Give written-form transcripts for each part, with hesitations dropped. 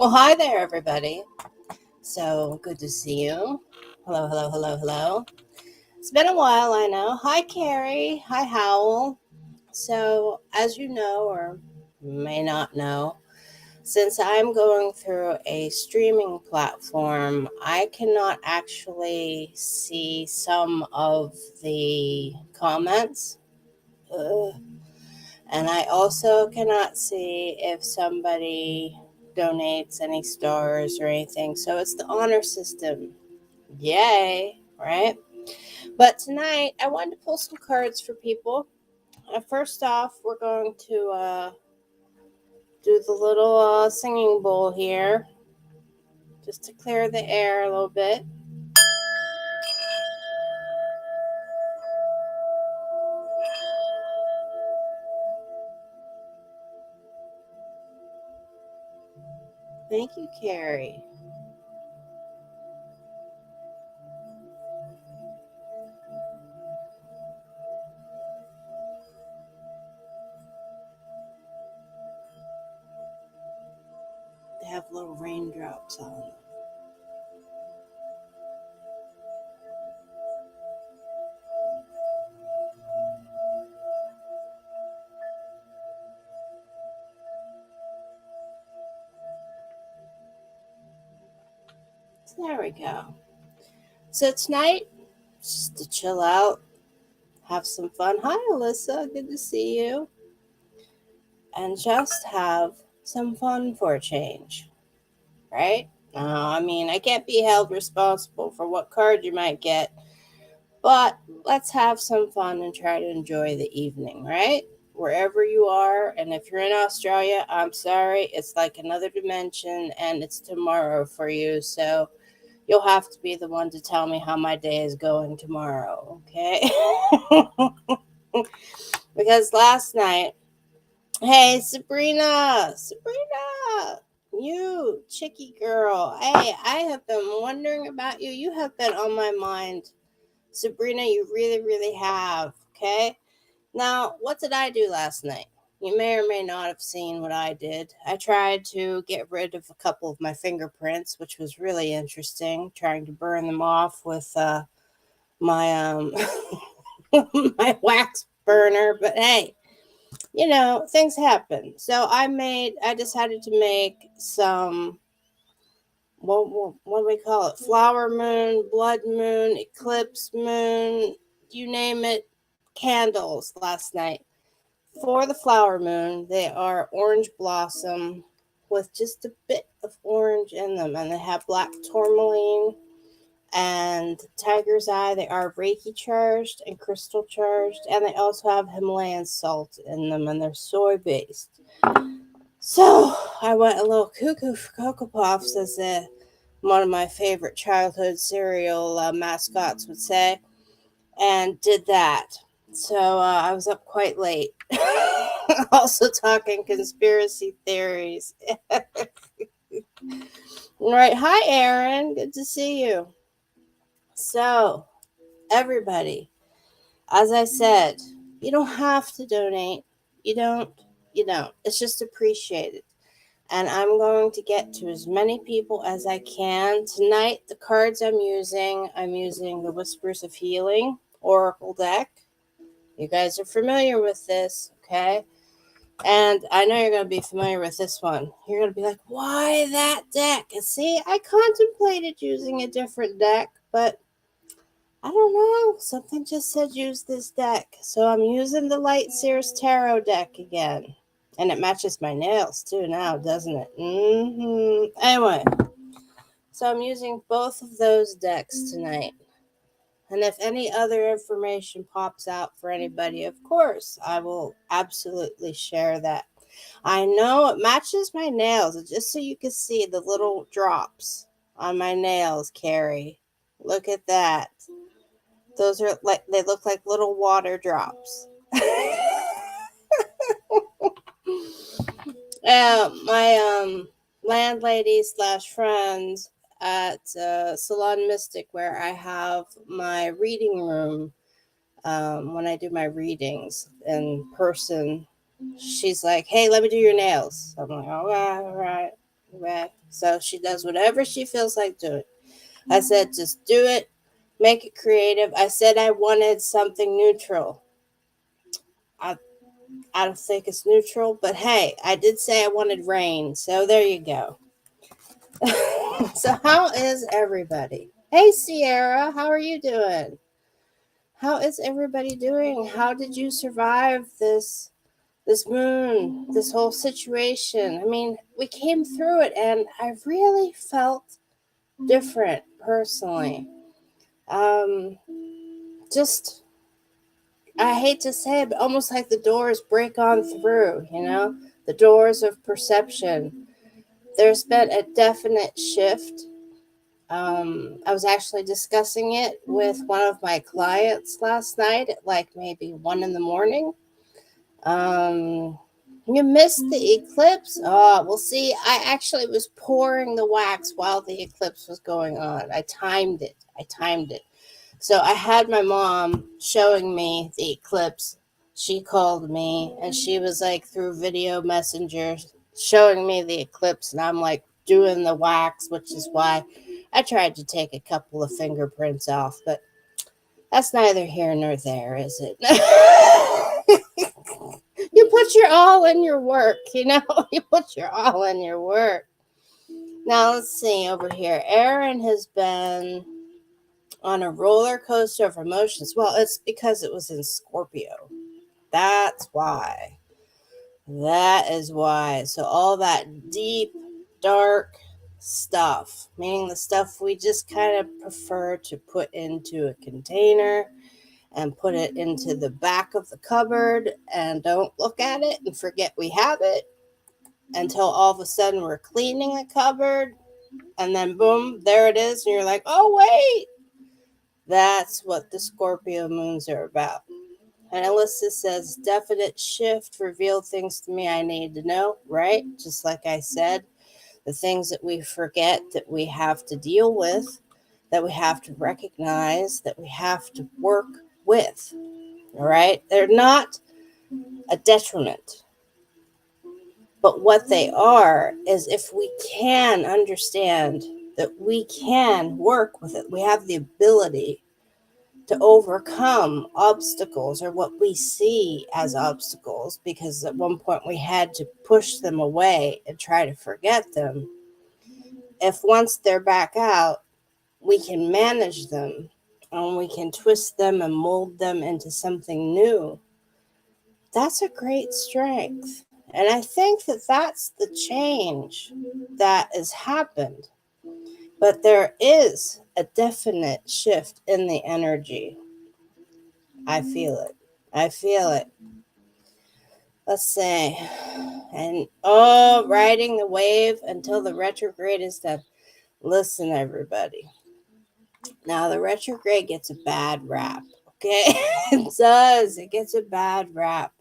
Well, hi there, everybody. So good to see you. Hello, hello, hello, hello. It's been a while, I know. Hi, Carrie. Hi, Howell. So, as you know, or may not know, since I'm going through a streaming platform, I cannot actually see some of the comments. Ugh. And I also cannot see if somebody donates any stars or anything. So it's the honor system. Yay, right? But tonight, I wanted to pull some cards for people. First off, we're going to do the little singing bowl here just to clear the air a little bit. Thank you, Carrie. They have little raindrops on them. So there we go. So tonight, just to chill out, have some fun. Hi, Alyssa. Good to see you. And just have some fun for a change, right? I mean, I can't be held responsible for what card you might get, but let's have some fun and try to enjoy the evening, right? Wherever you are. And if you're in Australia, I'm sorry, it's like another dimension and it's tomorrow for you. So you'll have to be the one to tell me how my day is going tomorrow, okay? Because last night, hey, Sabrina, you chicky girl. Hey, I have been wondering about you. You have been on my mind. Sabrina, you really, really have. Okay. Now, what did I do last night? You may or may not have seen what I did. I tried to get rid of a couple of my fingerprints, which was really interesting, trying to burn them off with my my wax burner. But hey, things happen. So I decided to make some, what do we call it? Flower moon, blood moon, eclipse moon, you name it, candles last night. For the flower moon, they are orange blossom with just a bit of orange in them, and they have black tourmaline and tiger's eye. They are Reiki charged and crystal charged, and they also have Himalayan salt in them, and they're soy based. So I went a little cuckoo for Cocoa Puffs, as one of my favorite childhood cereal mascots would say, and did that. So I was up quite late. Also talking conspiracy theories. Right. Hi, Aaron. Good to see you. So, everybody, as I said, you don't have to donate. You don't. You don't. It's just appreciated. And I'm going to get to as many people as I can. Tonight, the cards I'm using the Whispers of Healing Oracle deck. You guys are familiar with this, okay? And I know you're going to be familiar with this one. You're going to be like, why that deck? And see, I contemplated using a different deck, but I don't know. Something just said use this deck. So I'm using the Light Sears Tarot deck again. And it matches my nails too now, doesn't it? Anyway, so I'm using both of those decks tonight. And if any other information pops out for anybody, of course, I will absolutely share that. I know it matches my nails, just so you can see the little drops on my nails, Carrie. Look at that. Those are like, they look like little water drops. My landlady slash friends at Salon Mystic, where I have my reading room, when I do my readings in person, she's like, "Hey, let me do your nails." I'm like, "All right, all right." Okay. So she does whatever she feels like doing. I said, just do it, make it creative. I said I wanted something neutral. I, I don't think it's neutral, but hey, I did say I wanted rain. So there you go. So, how is everybody? Hey, Sierra, how are you doing? How is everybody doing? How did you survive this moon, this whole situation? I mean, we came through it, and I really felt different personally. Um, just I hate to say it, but almost like the doors break on through. The doors of perception. There's been a definite shift. I was actually discussing it with one of my clients last night at like maybe 1 in the morning. Um, you missed the eclipse? Oh, well, see, I actually was pouring the wax while the eclipse was going on. I timed it. So I had my mom showing me the eclipse. She called me and she was like through video messenger showing me the eclipse, and I'm like doing the wax, which is why I tried to take a couple of fingerprints off, but that's neither here nor there, is it? You put your all in your work, you put your all in your work. Now let's see over here. Aaron has been on a roller coaster of emotions. Well, it's because it was in Scorpio. That's why. That is why. So all that deep, dark stuff, meaning the stuff we just kind of prefer to put into a container and put it into the back of the cupboard and don't look at it and forget we have it until all of a sudden we're cleaning the cupboard and then boom, there it is. And you're like, oh, wait. That's what the Scorpio moons are about. And Alyssa says, definite shift revealed things to me I need to know, right? Just like I said, the things that we forget that we have to deal with, that we have to recognize, that we have to work with. All right? They're not a detriment. But what they are is if we can understand that we can work with it, we have the ability to overcome obstacles or what we see as obstacles, because at one point we had to push them away and try to forget them. If once they're back out, we can manage them and we can twist them and mold them into something new. That's a great strength. And I think that that's the change that has happened. But there is a definite shift in the energy. I feel it. I feel it. Let's see. And riding the wave until the retrograde is done. Listen, everybody. Now, the retrograde gets a bad rap. Okay? It does. It gets a bad rap.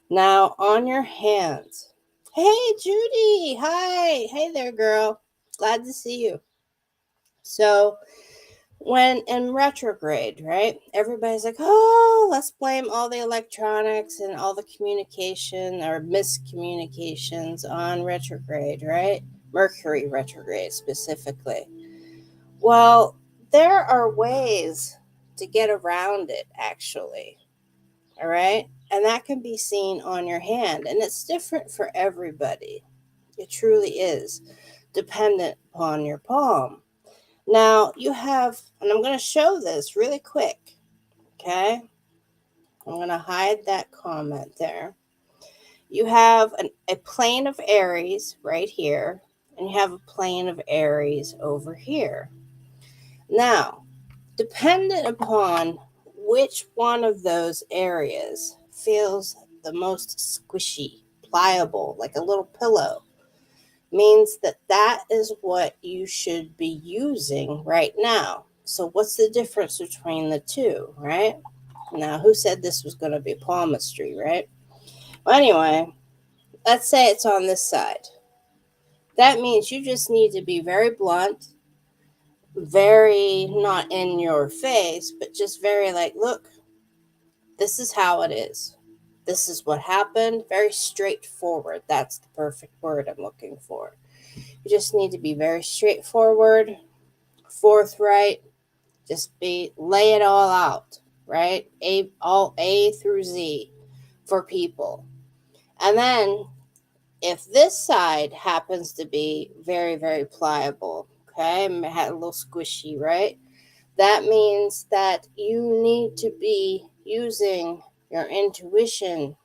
Now, on your hands. Hey, Judy. Hi. Hey there, girl. Glad to see you. So, when in retrograde, right? Everybody's like, oh, let's blame all the electronics and all the communication or miscommunications on retrograde, right? Mercury retrograde specifically. Well, there are ways to get around it, actually. All right. And that can be seen on your hand. And it's different for everybody. It truly is dependent upon your palm. Now you have, and I'm going to show this really quick. Okay. I'm going to hide that comment there. You have a plane of Aries right here, and you have a plane of Aries over here. Now, dependent upon which one of those areas feels the most squishy, pliable, like a little pillow, means that is what you should be using right now. So what's the difference between the two, right? Now, who said this was going to be palmistry, right? Well, anyway, let's say it's on this side. That means you just need to be very blunt, very not in your face, but just very like, look, this is how it is. This is what happened. Very straightforward. That's the perfect word I'm looking for. You just need to be very straightforward, forthright. Just lay it all out, right? All A through Z for people. And then if this side happens to be very, very pliable, okay, and had a little squishy, right? That means that you need to be using your intuition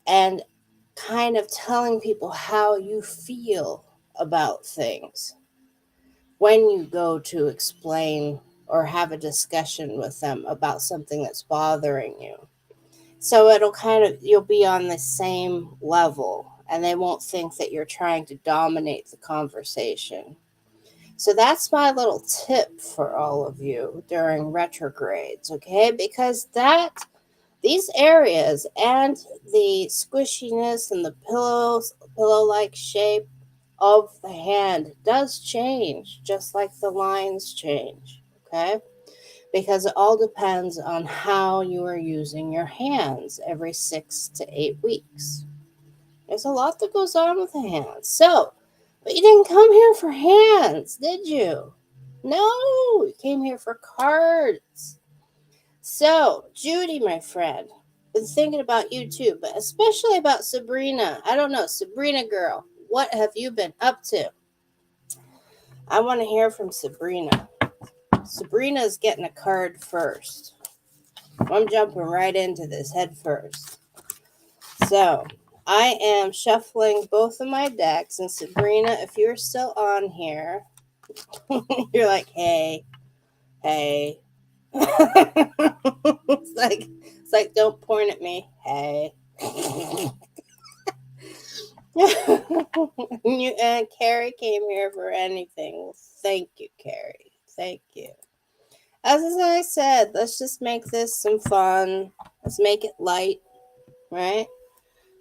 and kind of telling people how you feel about things when you go to explain or have a discussion with them about something that's bothering you. So you'll be on the same level and they won't think that you're trying to dominate the conversation. So that's my little tip for all of you during retrogrades, okay? Because these areas and the squishiness and the pillow-like shape of the hand does change, just like the lines change, okay? Because it all depends on how you are using your hands every 6 to 8 weeks. There's a lot that goes on with the hands. So, but you didn't come here for hands, did you? No, you came here for cards. So, Judy, my friend, been thinking about you too, but especially about Sabrina. I don't know, Sabrina girl, what have you been up to? I want to hear from Sabrina. Sabrina's getting a card first. I'm jumping right into this head first. So, I am shuffling both of my decks, and Sabrina, if you're still on here, you're like, hey. It's like, don't point at me. Hey. And Carrie came here for anything. Well, thank you, Carrie. Thank you. As I said, let's just make this some fun. Let's make it light, right?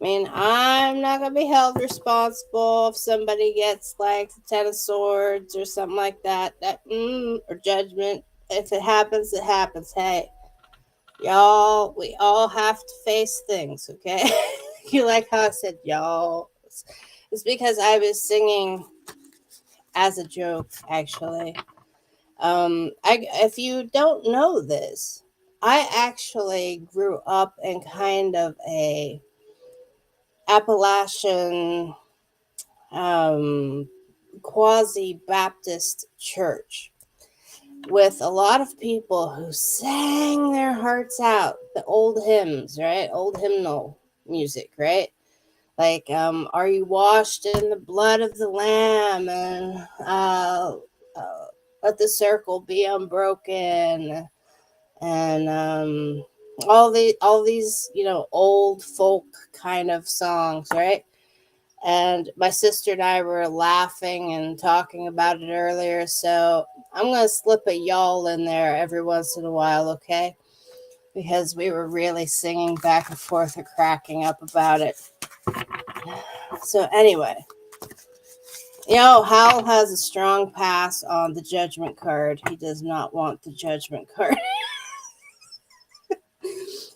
I mean, I'm not going to be held responsible if somebody gets like the Ten of Swords or something like that. Or Judgment. If it happens, it happens. Hey, y'all, we all have to face things, okay? You like how I said y'all? It's because I was singing as a joke, actually. If you don't know this, I actually grew up in kind of a Appalachian quasi-Baptist church with a lot of people who sang their hearts out, the old hymns, right? Old hymnal music, right? Like, are you washed in the blood of the Lamb? And let the circle be unbroken. And all these, old folk kind of songs, right? And my sister and I were laughing and talking about it earlier. So I'm going to slip a y'all in there every once in a while, okay? Because we were really singing back and forth and cracking up about it. So anyway, Hal has a strong pass on the Judgment card. He does not want the Judgment card.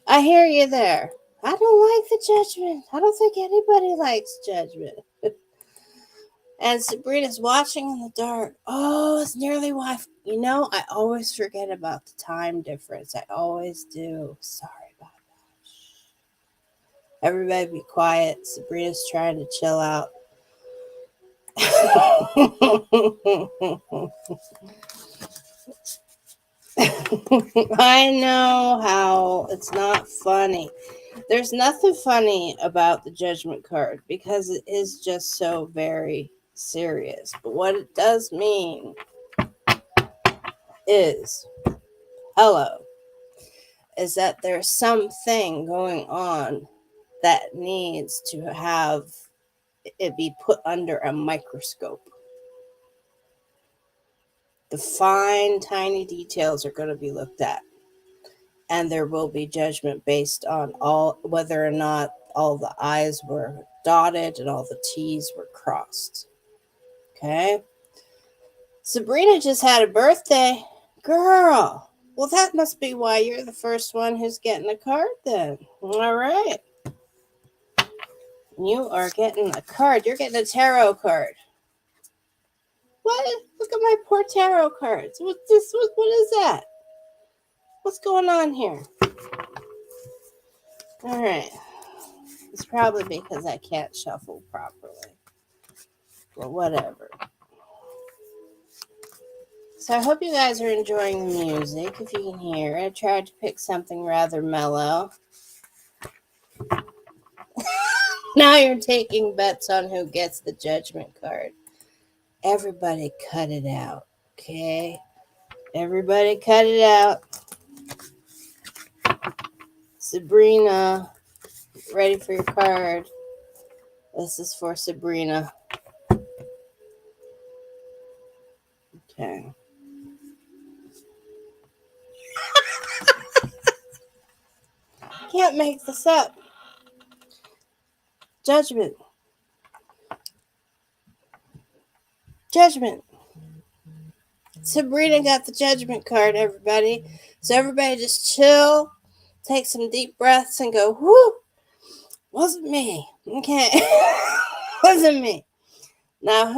I hear you there. I don't like the Judgment. I don't think anybody likes Judgment. And Sabrina's watching in the dark. Oh, it's nearly wife. I always forget about the time difference. I always do. Sorry about that. Everybody be quiet. Sabrina's trying to chill out. I know how it's not funny. There's nothing funny about the Judgment card because it is just so very serious. But what it does mean is that there's something going on that needs to have it be put under a microscope. The fine, tiny details are going to be looked at. And there will be judgment based on whether or not all the I's were dotted and all the T's were crossed. Okay? Sabrina just had a birthday. Girl. Well, that must be why you're the first one who's getting a card then. All right. You are getting a card. You're getting a tarot card. what? Look at my poor tarot cards. What's this? What is that? What's going on here? All right. It's probably because I can't shuffle properly. But whatever. So I hope you guys are enjoying the music, if you can hear. I tried to pick something rather mellow. Now you're taking bets on who gets the judgment card. Everybody cut it out, okay? Everybody cut it out. Sabrina, ready for your card. This is for Sabrina. Okay. Can't make this up. Judgment. Judgment. Sabrina got the judgment card, everybody. So everybody just chill, take some deep breaths, and go, whoo, wasn't me. Okay. Wasn't me. Now,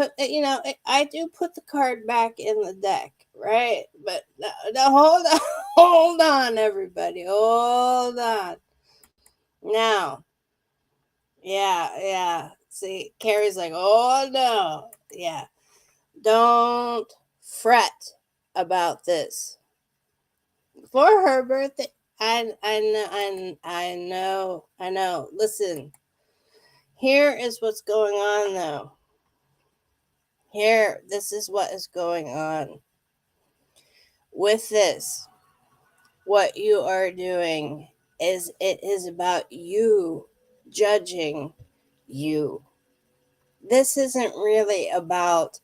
I do put the card back in the deck, right? But no, hold on. Hold on, everybody. Hold on. Now, yeah. See, Carrie's like, oh, no. Yeah. Don't fret about this. For her birthday, I know. Listen, here is what's going on, though. This is what is going on. With this, what you are doing is it is about you judging you. This isn't really about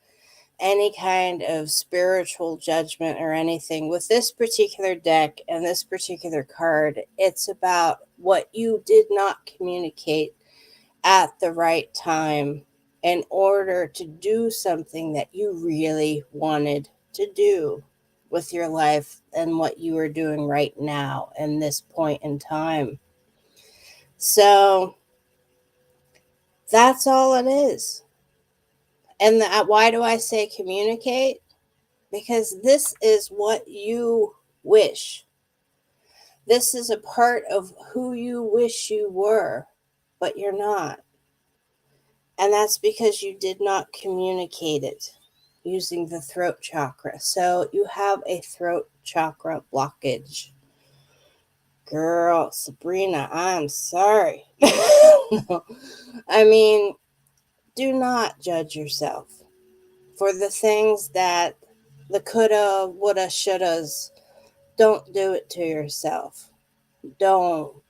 any kind of spiritual judgment or anything. With this particular deck and this particular card, it's about what you did not communicate at the right time in order to do something that you really wanted to do with your life and what you are doing right now in this point in time. So that's all it is. And why do I say communicate? Because this is what you wish. This is a part of who you wish you were, but you're not. And that's because you did not communicate it using the throat chakra. So you have a throat chakra blockage. Girl, Sabrina, I'm sorry. No. I mean, do not judge yourself for the things that the coulda, woulda, shouldas. Don't do it to yourself. Don't.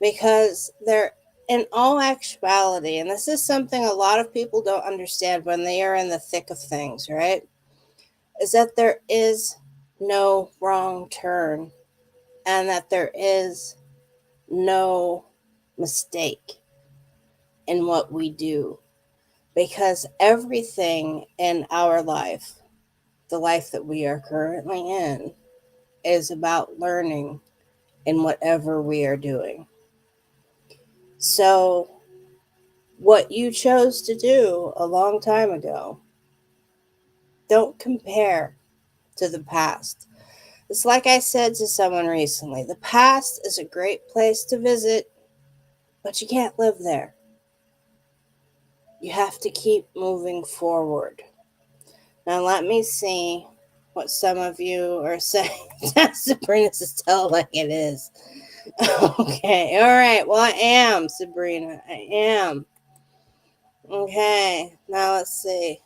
Because they're, in all actuality, and this is something a lot of people don't understand when they are in the thick of things, right? Is that there is no wrong turn and that there is no mistake in what we do. Because everything in our life, the life that we are currently in, is about learning in whatever we are doing. So, what you chose to do a long time ago, don't compare to the past. It's like I said to someone recently, the past is a great place to visit, but you can't live there. You have to keep moving forward. Now, let me see what some of you are saying. Sabrina says, tell it like it is. Okay, all right. Well, I am, Sabrina. I am. Okay, now let's see.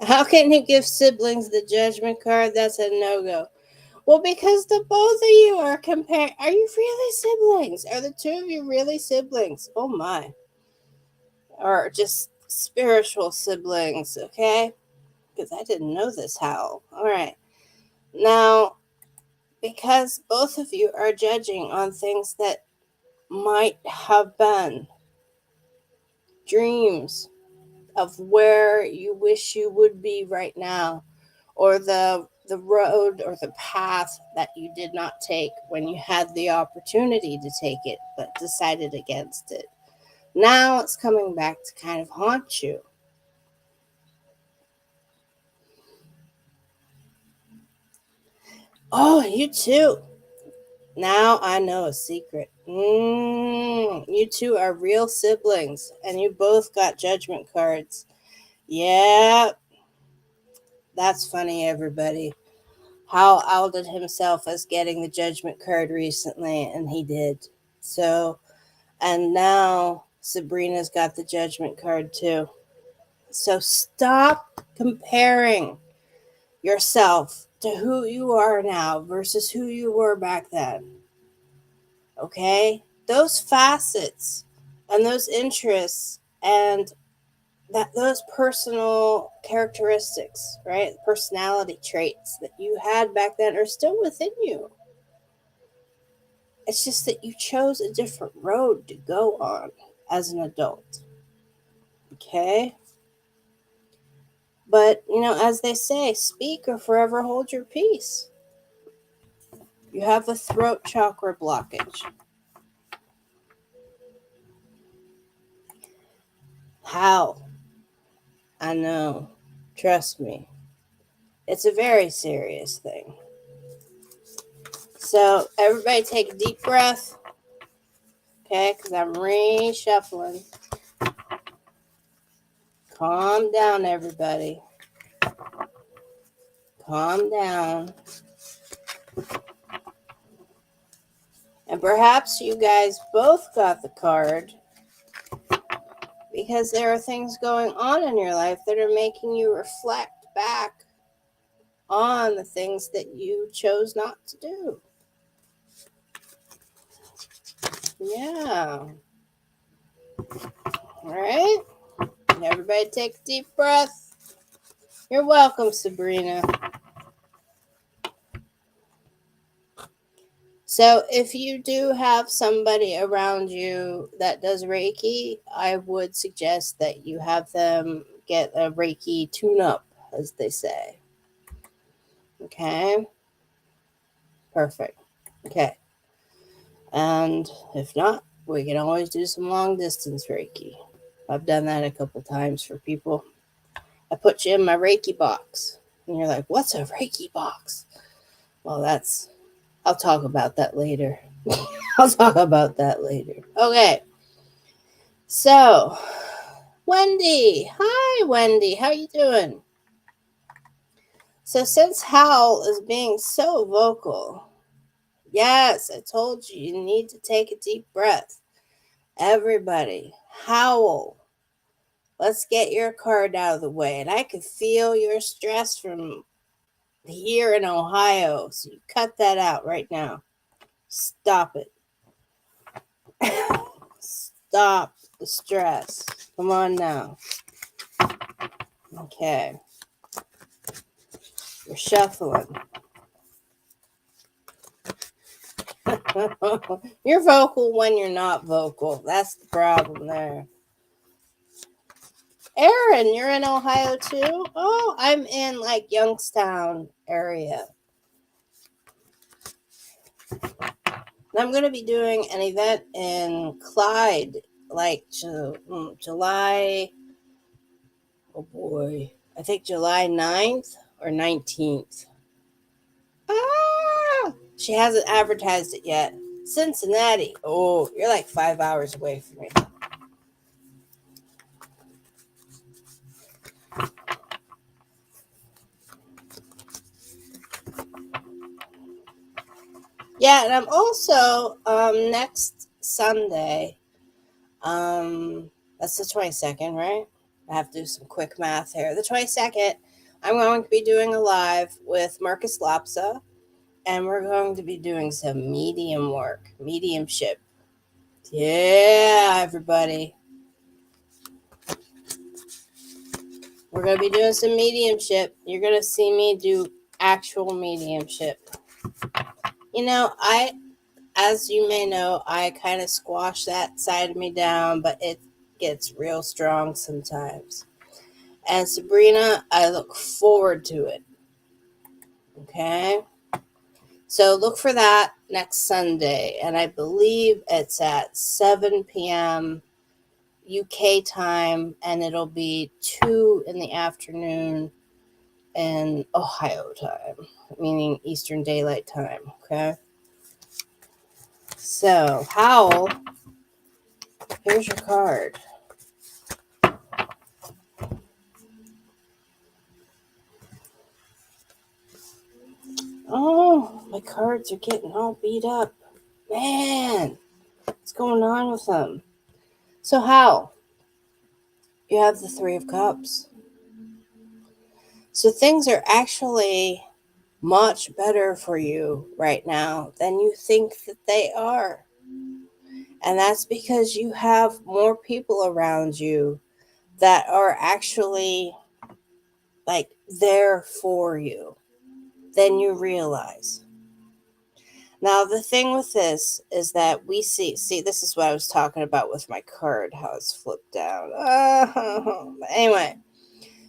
How can you give siblings the judgment card? That's a no-go. Well, because the both of you are comparing. Are you really siblings? Are the two of you really siblings? Oh my. Or just spiritual siblings, okay? Because I didn't know this, Hal. All right. Now, because both of you are judging on things that might have been dreams of where you wish you would be right now, or the road or the path that you did not take when you had the opportunity to take it but decided against it. Now it's coming back to kind of haunt you. Oh, you too. Now I know a secret. You two are real siblings, and you both got judgment cards. Yeah, that's funny, everybody. Hal outed himself as getting the judgment card recently, and he did. So, and now Sabrina's got the judgment card too. So stop comparing yourself to who you are now versus who you were back then. Okay? Those facets and those interests and those personal characteristics, right? Personality traits that you had back then are still within you. It's just that you chose a different road to go on as an adult. Okay? But, as they say, speak or forever hold your peace. You have a throat chakra blockage. How? I know. Trust me. It's a very serious thing. So, everybody take a deep breath. Okay? Because I'm reshuffling. Calm down, everybody. Calm down. And perhaps you guys both got the card because there are things going on in your life that are making you reflect back on the things that you chose not to do. Yeah. All right. Everybody take a deep breath. You're welcome, Sabrina. So if you do have somebody around you that does Reiki, I would suggest that you have them get a Reiki tune-up, as they say. Okay? Perfect. Okay. And if not, we can always do some long-distance Reiki. I've done that a couple times for people. I put you in my Reiki box. And you're like, what's a Reiki box? Well, I'll talk about that later. Okay. So, Wendy. Hi, Wendy. How you doing? So, since Hal is being so vocal, yes, I told you need to take a deep breath. Everybody, howl. Let's get your card out of the way. And I can feel your stress from here in Ohio. So you cut that out right now. Stop it. Stop the stress. Come on now. Okay. You're shuffling. You're vocal when you're not vocal. That's the problem there. Aaron, you're in Ohio too? Oh, I'm in like Youngstown area. I'm going to be doing an event in Clyde, like July, oh boy, I think July 9th or 19th. She hasn't advertised it yet. Cincinnati. Oh, you're like 5 hours away from me. Yeah, and I'm also next Sunday. That's the 22nd, right? I have to do some quick math here. The 22nd, I'm going to be doing a live with Marcus Lopsa, and we're going to be doing some mediumship. Yeah, everybody. We're going to be doing some mediumship. You're going to see me do actual mediumship. As you may know, I kind of squash that side of me down, but it gets real strong sometimes. And Sabrina, I look forward to it. Okay? So look for that next Sunday. And I believe it's at 7 p.m. UK time, and it'll be 2 in the afternoon in Ohio time, meaning Eastern Daylight Time. Okay. So, Howl, here's your card. Oh, my cards are getting all beat up. Man, what's going on with them? So, Howl, you have the Three of Cups. So, things are actually much better for you right now than you think that they are. And that's because you have more people around you that are actually like there for you than you realize. Now, the thing with this is that we see, this is what I was talking about with my card, how it's flipped down. Anyway,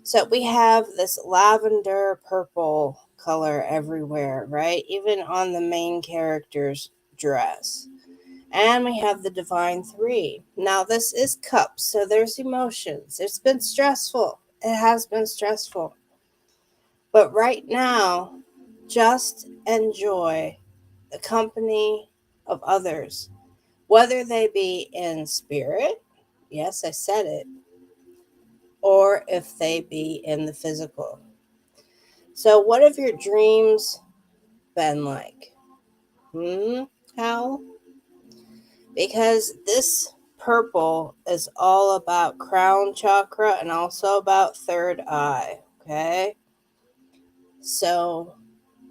so we have this lavender purple color everywhere, right? Even on the main character's dress. And we have the Divine Three. Now, this is cups, so there's emotions. It's been stressful. It has been stressful. But right now, just enjoy the company of others, whether they be in spirit, yes, I said it, or if they be in the physical. So, what have your dreams been like? How? Because this purple is all about crown chakra and also about third eye. Okay. So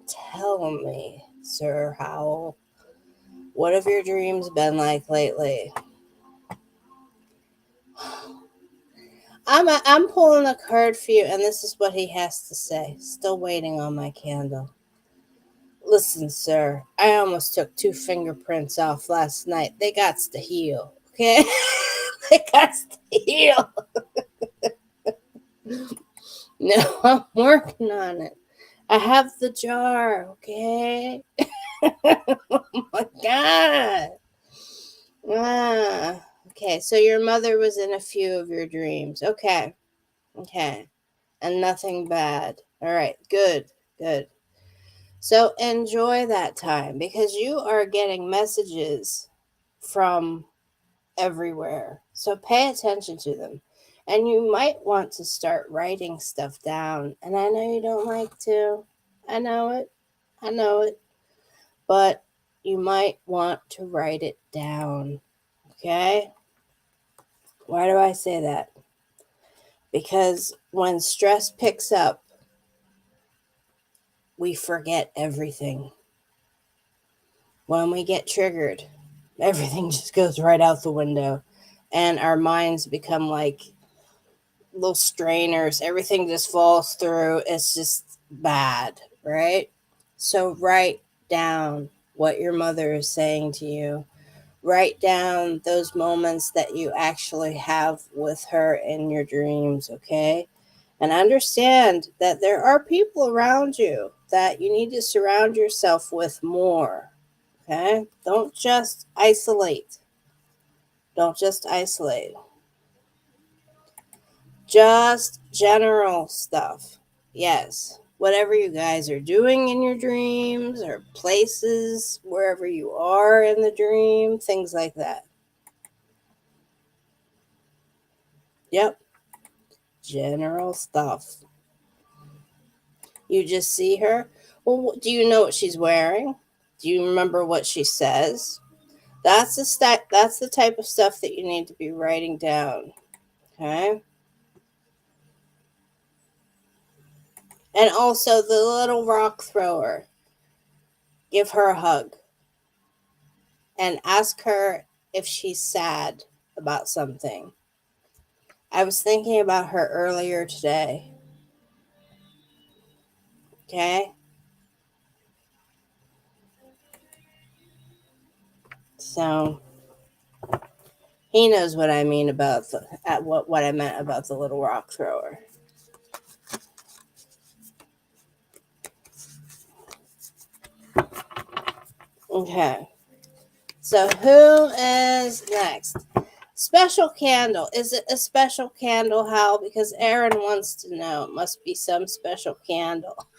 tell me, Sir Howl, what have your dreams been like lately? I'm pulling a card for you, and this is what he has to say. Still waiting on my candle. Listen, sir, I almost took 2 fingerprints off last night. They got to heal, okay? They got to heal. No, I'm working on it. I have the jar, okay? Oh my God. Okay, so your mother was in a few of your dreams. Okay. And nothing bad. All right, good. So enjoy that time because you are getting messages from everywhere. So pay attention to them. And you might want to start writing stuff down. And I know you don't like to. I know it. But you might want to write it down. Okay? Why do I say that? Because when stress picks up, we forget everything. When we get triggered, everything just goes right out the window. And our minds become like little strainers. Everything just falls through. It's just bad, right? So write down what your mother is saying to you. Write down those moments that you actually have with her in your dreams, okay? And understand that there are people around you that you need to surround yourself with more, okay? Don't just isolate. Just general stuff. Yes. Whatever you guys are doing in your dreams or places, wherever you are in the dream, things like that. Yep. General stuff. You just see her. Well, do you know what she's wearing? Do you remember what she says? That's the type of stuff that you need to be writing down. Okay? And also the little rock thrower. Give her a hug and ask her if she's sad about something. I was thinking about her earlier today. Okay? So he knows what I mean about what I meant about the little rock thrower. Okay. So who is next? Special candle. Is it a special candle, Hal? Because Aaron wants to know. It must be some special candle.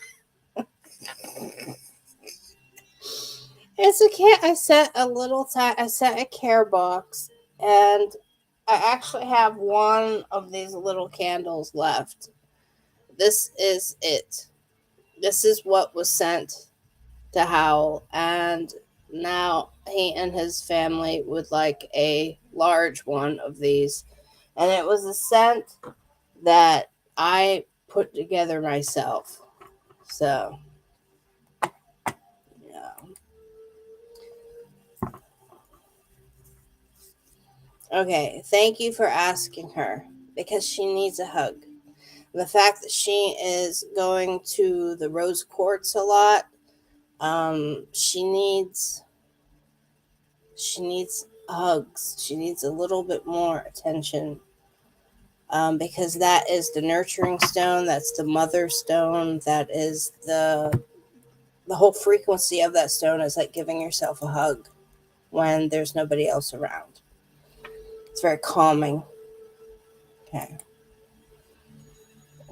It's a I set a little I set a care box, and I actually have one of these little candles left. This is it. This is what was sent to Howell, and now he and his family would like a large one of these. And it was a scent that I put together myself. So, yeah. Okay, thank you for asking her because she needs a hug. The fact that she is going to the rose quartz a lot, she needs hugs. She needs a little bit more attention. Because that is the nurturing stone, that's the mother stone, that is the whole frequency of that stone is like giving yourself a hug when there's nobody else around. It's very calming. Okay.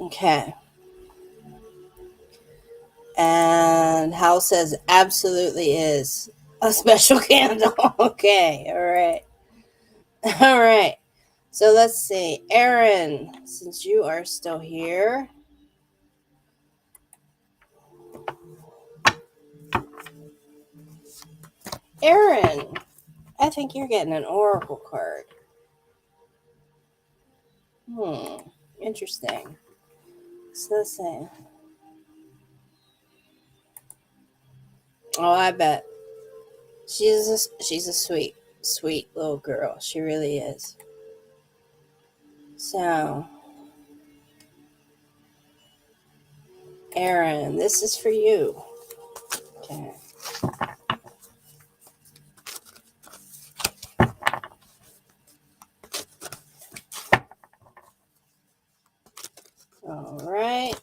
Okay. And Hal says absolutely is a special candle. Okay. All right. All right. So let's see. Aaron, since you are still here. Aaron, I think you're getting an oracle card. Interesting. So let's see. Oh, I bet. She's a sweet, sweet little girl. She really is. So, Aaron, this is for you. Okay. All right.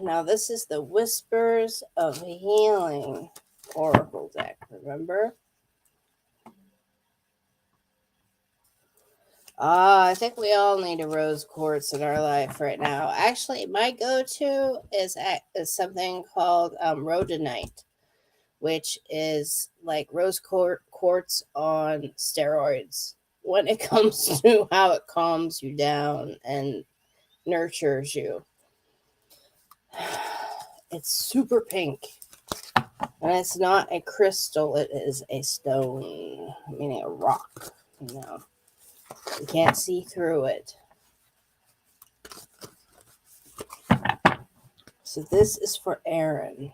Now, this is the Whispers of Healing Oracle deck, remember? I think we all need a rose quartz in our life right now. Actually, my go-to is something called rhodonite, which is like rose quartz on steroids when it comes to how it calms you down and nurtures you. It's super pink. And it's not a crystal, it is a stone, meaning a rock. You know, you can't see through it. So this is for Aaron.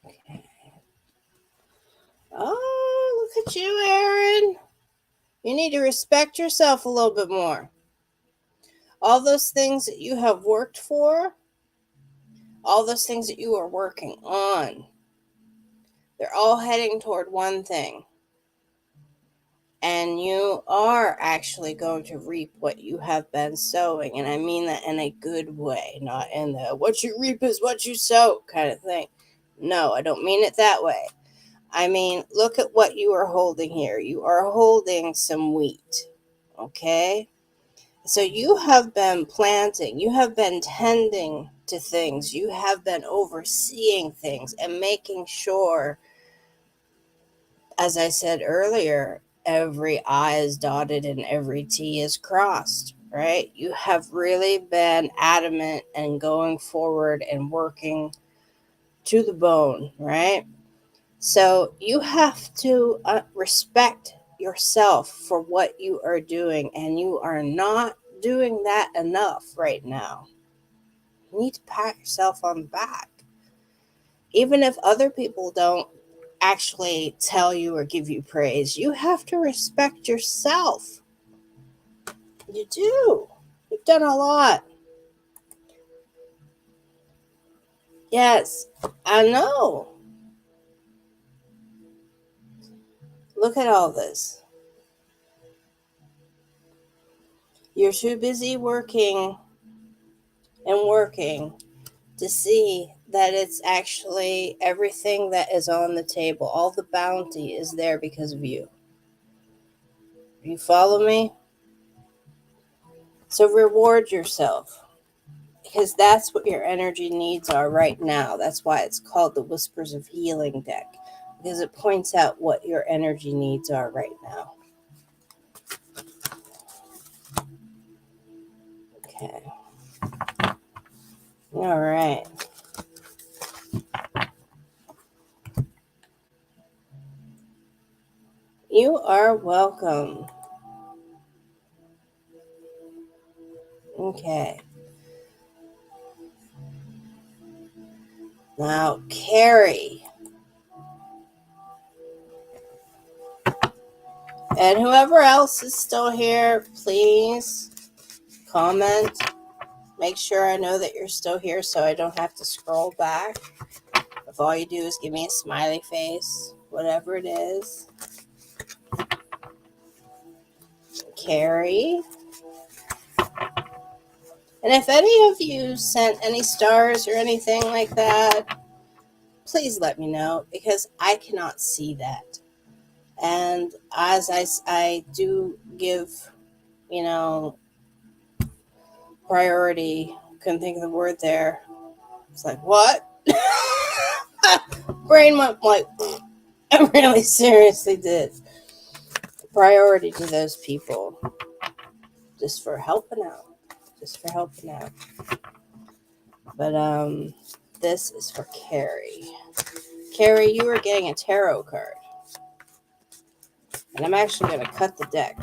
Okay. Oh, look at you, Aaron. You need to respect yourself a little bit more. All those things that you have worked for, all those things that you are working on, they're all heading toward one thing. And you are actually going to reap what you have been sowing. And I mean that in a good way, not in the what you reap is what you sow kind of thing. No, I don't mean it that way. I mean, look at what you are holding here. You are holding some wheat. Okay? So you have been planting, you have been tending to things, you have been overseeing things and making sure, as I said earlier, every I is dotted and every T is crossed, right? You have really been adamant and going forward and working to the bone, right? So you have to respect yourself for what you are doing, and you are not doing that enough right now. You need to pat yourself on the back. Even if other people don't actually tell you or give you praise, you have to respect yourself. You do. You've done a lot. Yes, I know. Look at all this. You're too busy working and working to see that it's actually everything that is on the table. All the bounty is there because of you. You follow me? So reward yourself, because that's what your energy needs are right now. That's why it's called the Whispers of Healing deck, because it points out what your energy needs are right now. Okay. All right. You are welcome. Okay. Now, Carrie. And whoever else is still here, please comment. Make sure I know that you're still here so I don't have to scroll back. If all you do is give me a smiley face, whatever it is. Carrie. And if any of you sent any stars or anything like that, please let me know, because I cannot see that. And as I do give, priority, couldn't think of the word there. It's like, what? Brain went like, I really seriously did. Priority to those people. Just for helping out. But this is for Carrie. Carrie, you are getting a tarot card. And I'm actually going to cut the deck.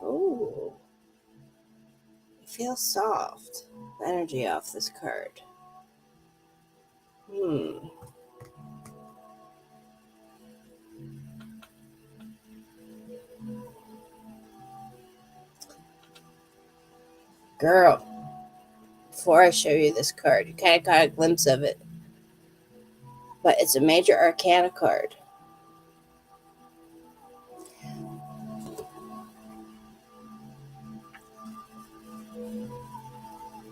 Ooh. It feels soft. The energy off this card. Girl, before I show you this card, you kind of got a glimpse of it. But it's a major arcana card.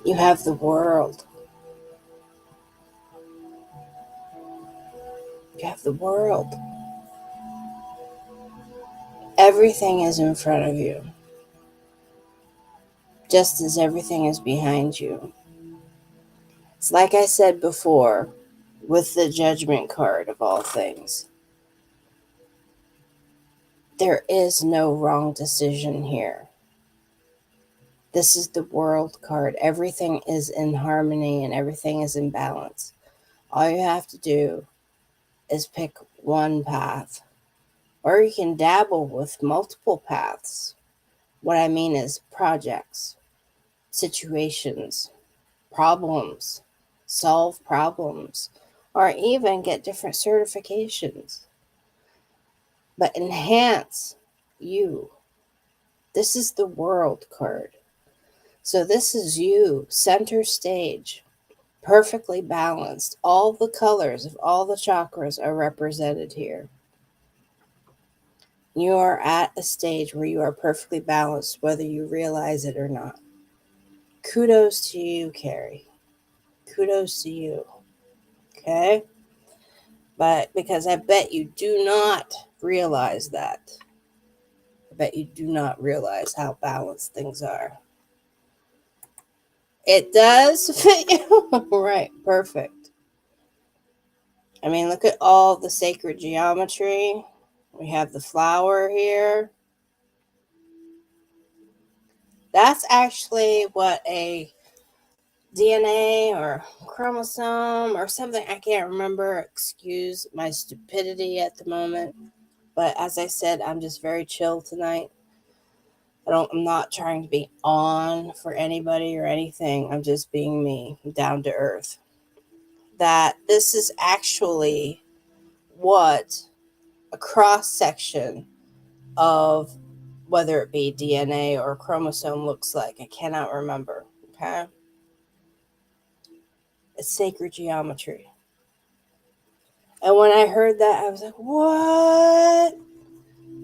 You have the world. You have the world. Everything is in front of you, just as everything is behind you. It's like I said before, with the Judgment card of all things. There is no wrong decision here. This is the World card. Everything is in harmony and everything is in balance. All you have to do is pick one path. Or you can dabble with multiple paths. What I mean is projects, situations, problems, solve problems, or even get different certifications. But enhance you. This is the World card. So this is you, center stage, perfectly balanced. All the colors of all the chakras are represented here. You are at a stage where you are perfectly balanced, whether you realize it or not. Kudos to you, Carrie. Kudos to you. Okay? But because I bet you do not realize that. I bet you do not realize how balanced things are. It does fit you. Right, perfect. I mean, look at all the sacred geometry. We have the flower here. That's actually what a DNA or chromosome or something, I can't remember. Excuse my stupidity at the moment. But as I said, I'm just very chill tonight. I'm not trying to be on for anybody or anything. I'm just being me, down to earth. That this is actually what a cross section of whether it be DNA or chromosome looks like. I cannot remember. Okay. It's sacred geometry. And when I heard that, I was like, what?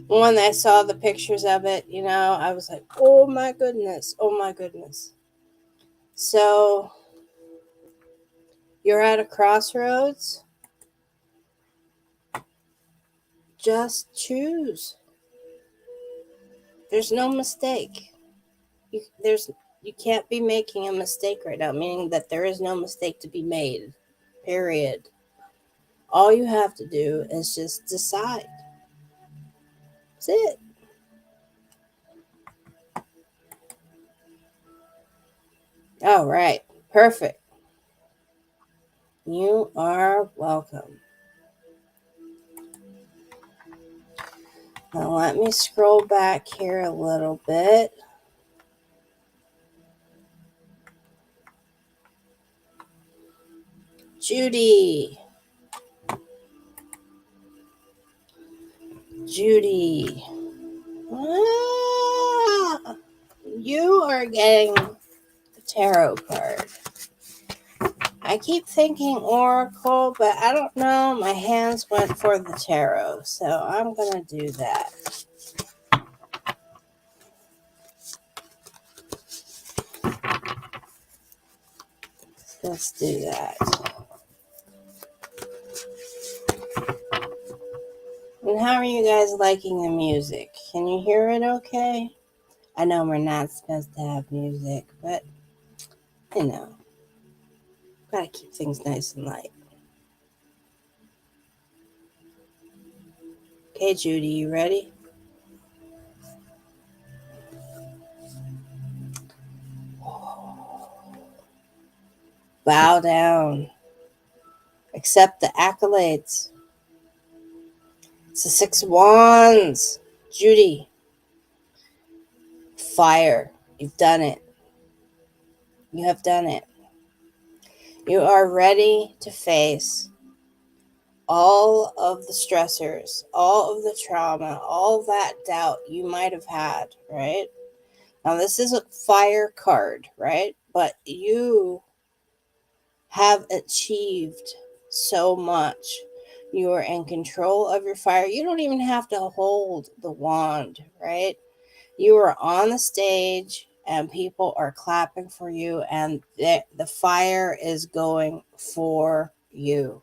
When I saw the pictures of it, I was like, oh my goodness. Oh my goodness. So you're at a crossroads. Just choose. There's no mistake. You can't be making a mistake right now, meaning that there is no mistake to be made. Period. All you have to do is just decide. That's it. All right. Perfect. You are welcome. Now let me scroll back here a little bit. Judy. Judy. Ah, you are getting the tarot card. I keep thinking oracle, but I don't know. My hands went for the tarot, so I'm going to do that. Let's do that. And how are you guys liking the music? Can you hear it okay? I know we're not supposed to have music, but, you know, gotta keep things nice and light. Okay, Judy, you ready? Bow down. Accept the accolades. It's the 6 of Wands. Judy. Fire. You've done it. You have done it. You are ready to face all of the stressors, all of the trauma, all that doubt you might have had, right? Now, this is a fire card, right? But you have achieved so much. You are in control of your fire. You don't even have to hold the wand, right? You are on the stage and people are clapping for you, and the fire is going for you.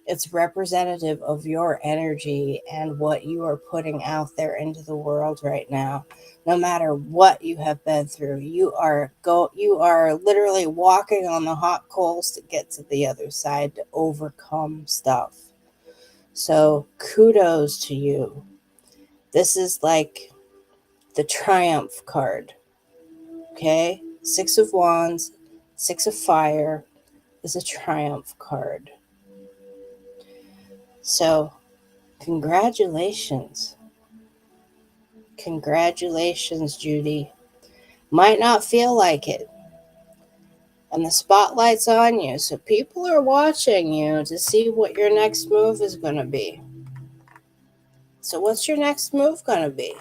It's representative of your energy and what you are putting out there into the world right now. No matter what you have been through, you are literally walking on the hot coals to get to the other side, to overcome stuff. So kudos to you. This is like the triumph card. Okay? 6 of Wands, 6 of Fire is a triumph card. So, congratulations. Congratulations, Judy. Might not feel like it. And the spotlight's on you. So people are watching you to see what your next move is going to be. So what's your next move going to be?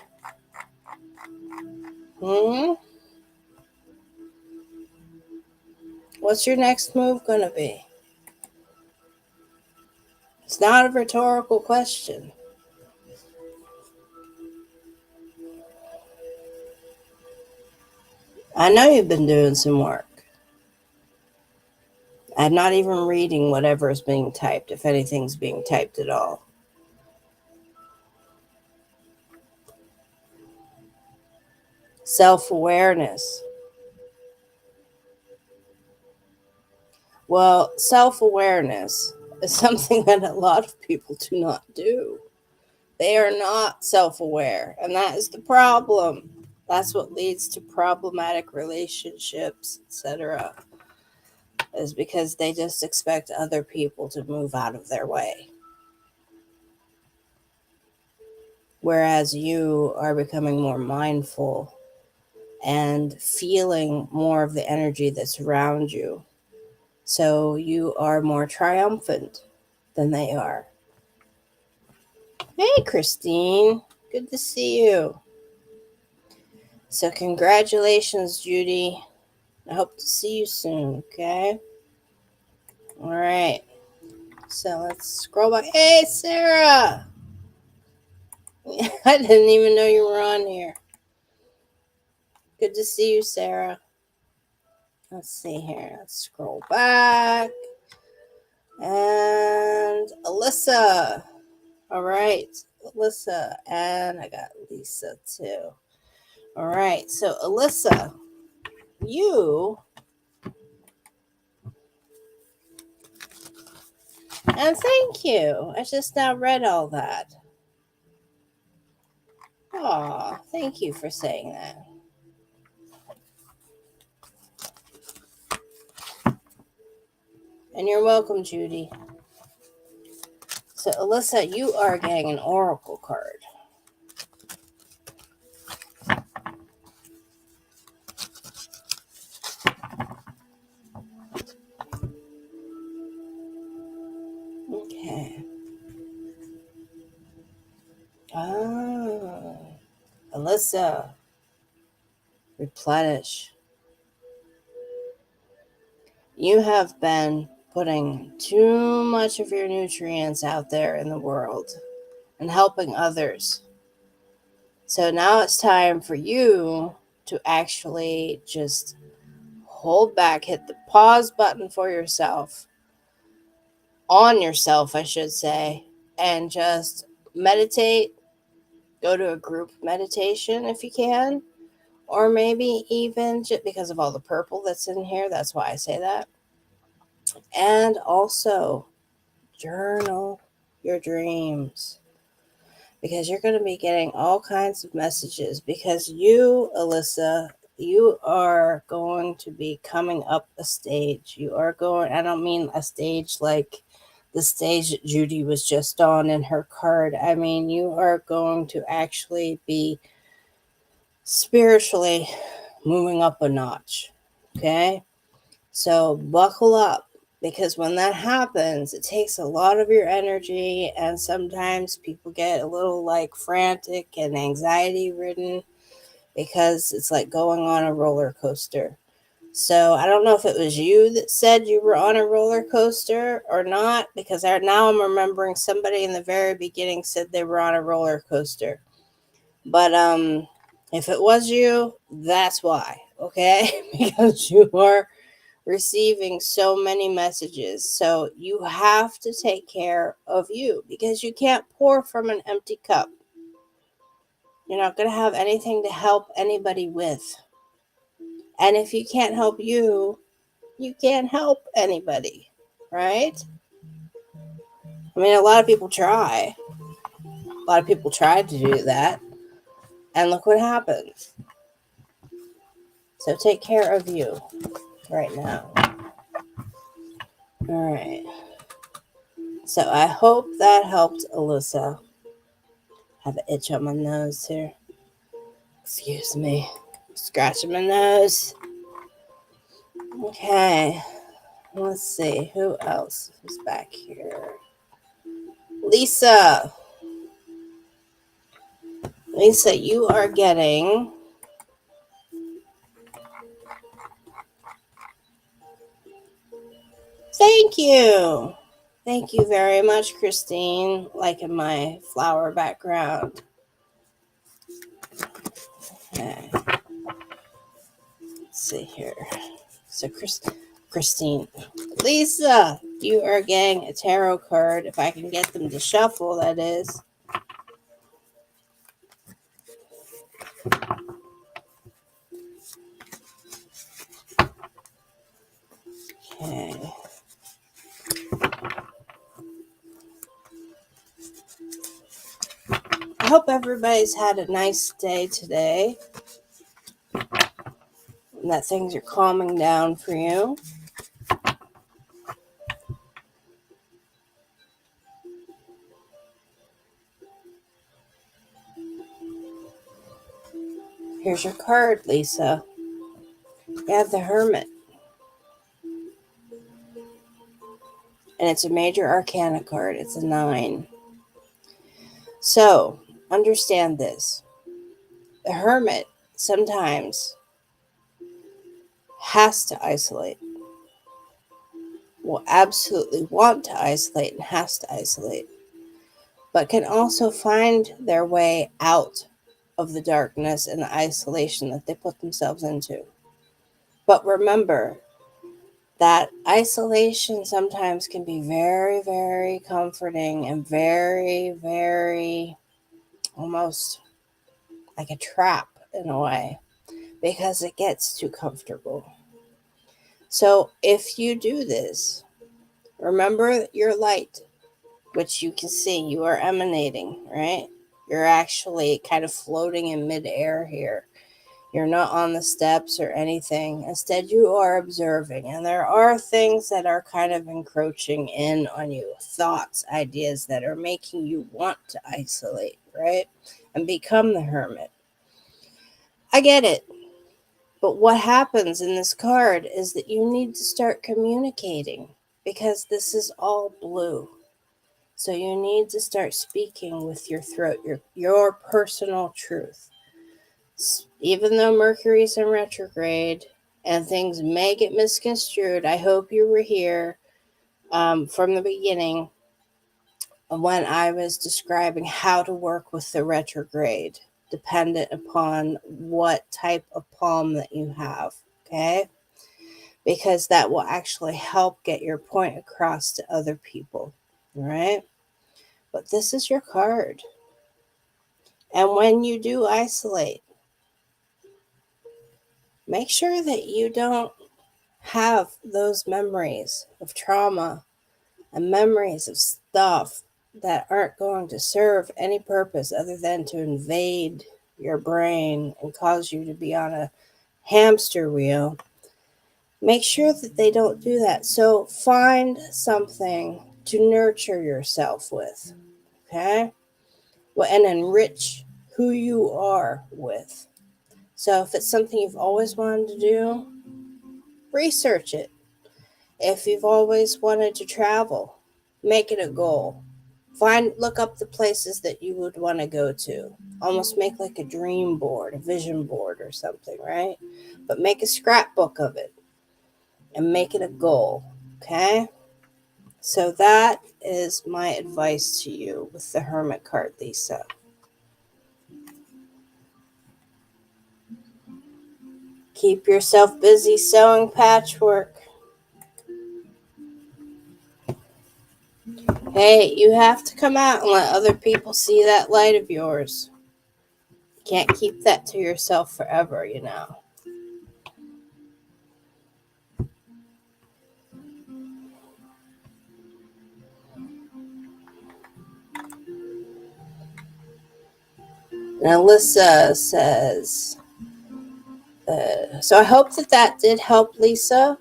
What's your next move going to be? It's not a rhetorical question. I know you've been doing some work. I'm not even reading whatever is being typed, if anything's being typed at all. Self-awareness. Well, self-awareness is something that a lot of people do not do. They are not self-aware, and that is the problem. That's what leads to problematic relationships, etc. Is because they just expect other people to move out of their way. Whereas you are becoming more mindful and feeling more of the energy that's around you. So you are more triumphant than they are. Hey, Christine. Good to see you. So congratulations, Judy. I hope to see you soon, okay? All right. So let's scroll back. Hey, Sarah. I didn't even know you were on here. Good to see you, Sarah. Let's see here. Let's scroll back. And Alyssa. All right, Alyssa, and I got Lisa too. All right, so Alyssa, you, and thank you. I just now read all that. Aw, thank you for saying that. And you're welcome, Judy. So, Alyssa, you are getting an oracle card. Okay. Ah, Alyssa, replenish. You have been putting too much of your nutrients out there in the world and helping others. So now it's time for you to actually just hold back, hit the pause button for yourself, on yourself, I should say, and just meditate. Go to a group meditation if you can, or maybe even just because of all the purple that's in here, that's why I say that. And also journal your dreams, because you're going to be getting all kinds of messages, because you, Alyssa, you are going to be coming up a stage. You are going, I don't mean a stage like the stage that Judy was just on in her card. I mean, you are going to actually be spiritually moving up a notch. Okay? So buckle up, because when that happens, it takes a lot of your energy, and sometimes people get a little like frantic and anxiety ridden, because it's like going on a roller coaster. So I don't know if it was you that said you were on a roller coaster or not, because now I'm remembering somebody in the very beginning said they were on a roller coaster. But if it was you, that's why, okay? Because you are receiving so many messages. So you have to take care of you, because you can't pour from an empty cup. You're not going to have anything to help anybody with. And if you can't help you, you can't help anybody, right? I mean, a lot of people try. A lot of people tried to do that, and look what happens. So take care of you right now. All right. So I hope that helped, Alyssa. I have an itch on my nose here. Excuse me. Scratching my nose. Okay. Let's see. Who else is back here? Lisa. Lisa, you are getting... Thank you. Thank you very much, Christine. Like in my flower background. Okay. Let's see here. So, Christine. Lisa, you are getting a tarot card. If I can get them to shuffle, that is. Okay. I hope everybody's had a nice day today, and that things are calming down for you. Here's your card, Lisa. You have the Hermit, and it's a major arcana card. It's a 9. So, understand this. The Hermit sometimes has to isolate, will absolutely want to isolate and has to isolate, but can also find their way out of the darkness and the isolation that they put themselves into. But remember, that isolation sometimes can be very, very comforting and very, very almost like a trap in a way because it gets too comfortable. So if you do this, remember your light, which you can see you are emanating, right? You're actually kind of floating in midair here. You're not on the steps or anything. Instead, you are observing. And there are things that are kind of encroaching in on you, thoughts, ideas that are making you want to isolate, right? And become the hermit. I get it. But what happens in this card is that you need to start communicating because this is all blue. So you need to start speaking with your throat, your personal truth. Even though Mercury's in retrograde and things may get misconstrued, I hope you were here from the beginning when I was describing how to work with the retrograde, dependent upon what type of palm that you have, okay? Because that will actually help get your point across to other people, right? But this is your card. And when you do isolate, make sure that you don't have those memories of trauma and memories of stuff that aren't going to serve any purpose other than to invade your brain and cause you to be on a hamster wheel. Make sure that they don't do that. So find something to nurture yourself with, okay? Well, and enrich who you are with. So if it's something you've always wanted to do, research it. If you've always wanted to travel, make it a goal. Look up the places that you would want to go to. Almost make like a dream board, a vision board or something, right? But make a scrapbook of it and make it a goal, okay? So that is my advice to you with the Hermit card, Lisa. Keep yourself busy sewing patchwork. Hey, you have to come out and let other people see that light of yours. You can't keep that to yourself forever, you know. And Alyssa says, so I hope that did help, Lisa,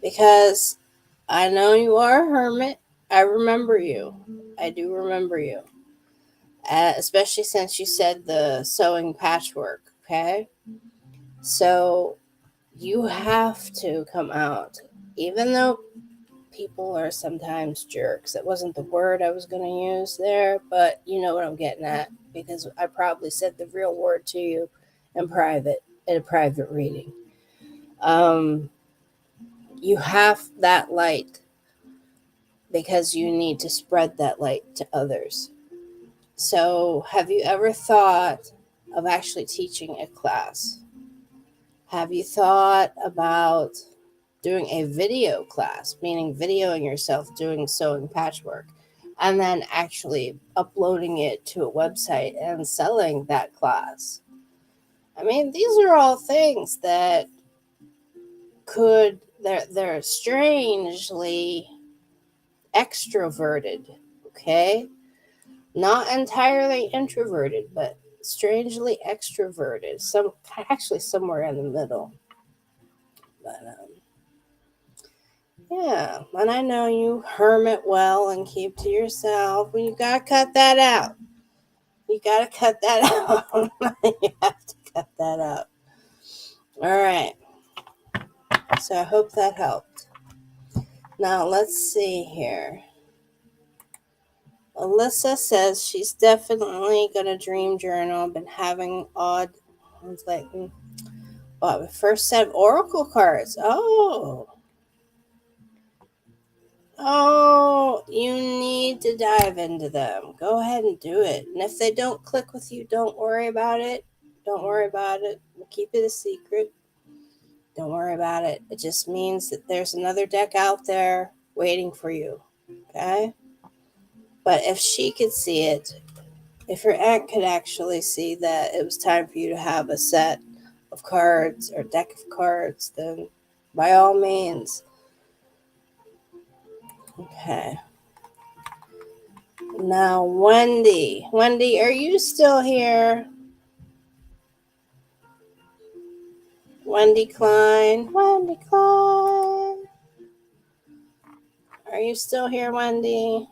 because I know you are a hermit. I remember you. I do remember you. Especially since you said the sewing patchwork, okay? So you have to come out. Even though people are sometimes jerks. That wasn't the word I was going to use there, but you know what I'm getting at because I probably said the real word to you in a private reading. Um, you have that light because you need to spread that light to others. So, have you ever thought of actually teaching a class? Have you thought about doing a video class, meaning videoing yourself doing sewing patchwork, and then actually uploading it to a website and selling that class? I mean, these are all things that they're strangely extroverted, okay? Not entirely introverted, but strangely extroverted. Some actually somewhere in the middle. But yeah, and I know you hermit well and keep to yourself. Well, you gotta cut that out. You gotta cut that out. You have to cut that out. All right. So I hope that helped. Now let's see here. Alyssa says she's definitely gonna dream journal. Been having odd ones lately. But first set of oracle cards. Oh, you need to dive into them. Go ahead and do it. And if they don't click with you, don't worry about it. Don't worry about it. Keep it a secret. Don't worry about it. It just means that there's another deck out there waiting for you. Okay? But if she could see it, if your aunt could actually see that it was time for you to have a set of cards or deck of cards, then by all means. Okay. Now, Wendy. Wendy, are you still here? Wendy Klein. Wendy Klein. Are you still here, Wendy?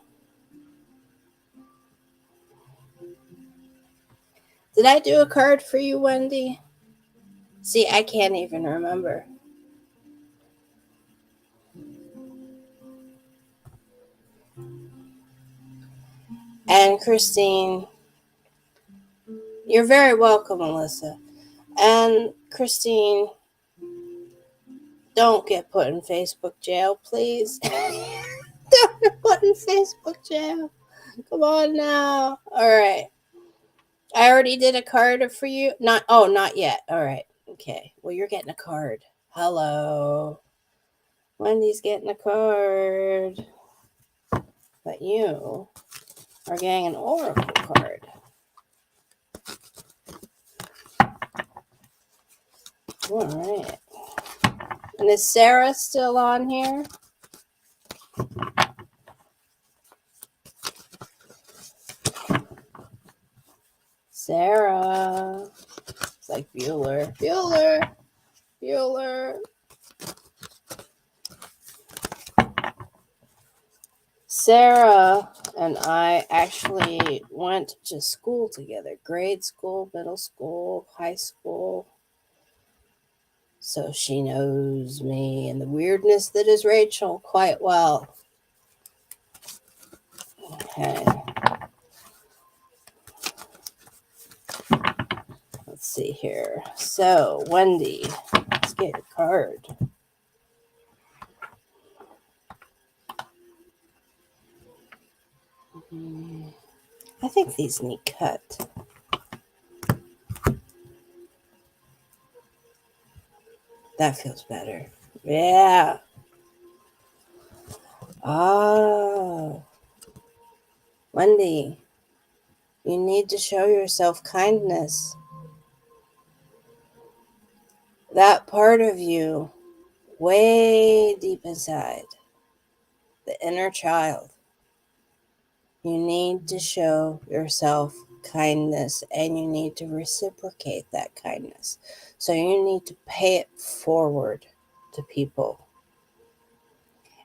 Did I do a card for you, Wendy? See, I can't even remember. And Christine, you're very welcome, Melissa. And Christine, don't get put in Facebook jail, please. Don't get put in Facebook jail. Come on now. All right. I already did a card for you. Not yet. All right. Okay. Well, you're getting a card. Hello. Wendy's getting a card. But you are getting an oracle card. All right. And is Sarah still on here? Sarah. It's like Bueller. Bueller. Sarah and I actually went to school together. Grade school, middle school, high school. So she knows me and the weirdness that is Rachel quite well. Okay. Let's see here. So, Wendy, let's get your card. I think these need cut. That feels better. Yeah. Oh. Wendy, you need to show yourself kindness. That part of you, way deep inside, the inner child, you need to show yourself kindness and you need to reciprocate that kindness. So you need to pay it forward to people.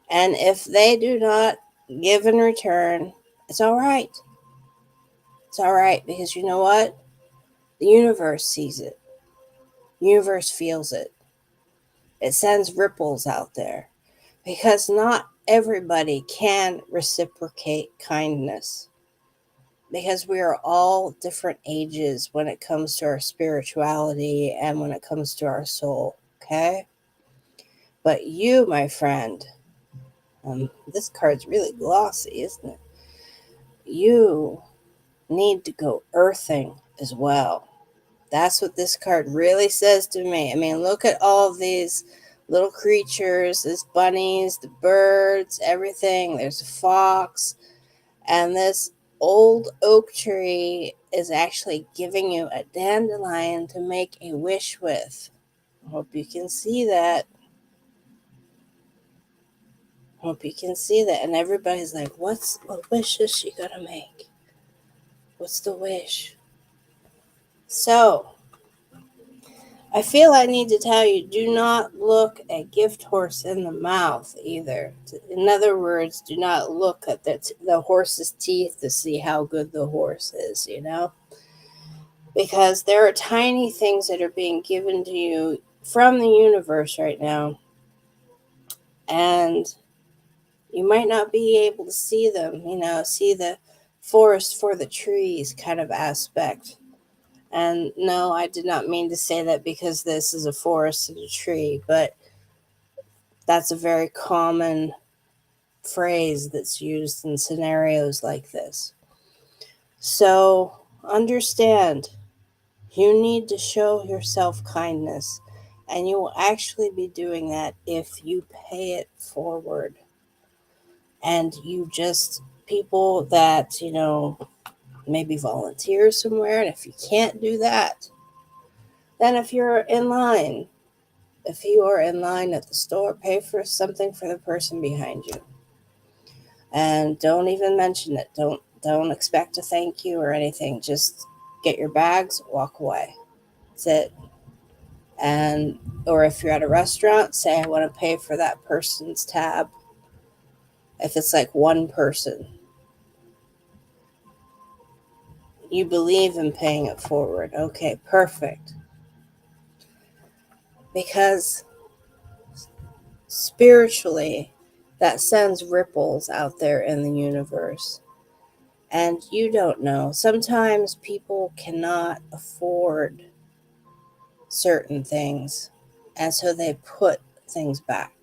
And if they do not give in return, it's all right. It's all right because you know what? The universe sees it. The universe feels it. It sends ripples out there because not everybody can reciprocate kindness because we are all different ages when it comes to our spirituality and when it comes to our soul, okay? But you, my friend, this card's really glossy, isn't it? You need to go earthing as well. That's what this card really says to me. I mean, look at all of these little creatures, these bunnies, the birds, everything. There's a fox. And this old oak tree is actually giving you a dandelion to make a wish with. Hope you can see that. Hope you can see that. And everybody's like, what wish is she going to make? What's the wish? So, I feel I need to tell you, do not look a gift horse in the mouth either. In other words, do not look at the horse's teeth to see how good the horse is, you know? Because there are tiny things that are being given to you from the universe right now. And you might not be able to see them, see the forest for the trees kind of aspect. And no, I did not mean to say that because this is a forest and a tree, but that's a very common phrase that's used in scenarios like this. So understand, you need to show yourself kindness And you will actually be doing that if you pay it forward. And you just, people that, maybe volunteer somewhere. And if you can't do that, then if you are in line at the store, pay for something for the person behind you. And don't even mention it. Don't expect a thank you or anything. Just get your bags, walk away. That's it. And or if you're at a restaurant, say I want to pay for that person's tab. If it's like one person, you believe in paying it forward. Okay, perfect. Because spiritually, that sends ripples out there in the universe. And you don't know. Sometimes people cannot afford certain things, and so they put things back.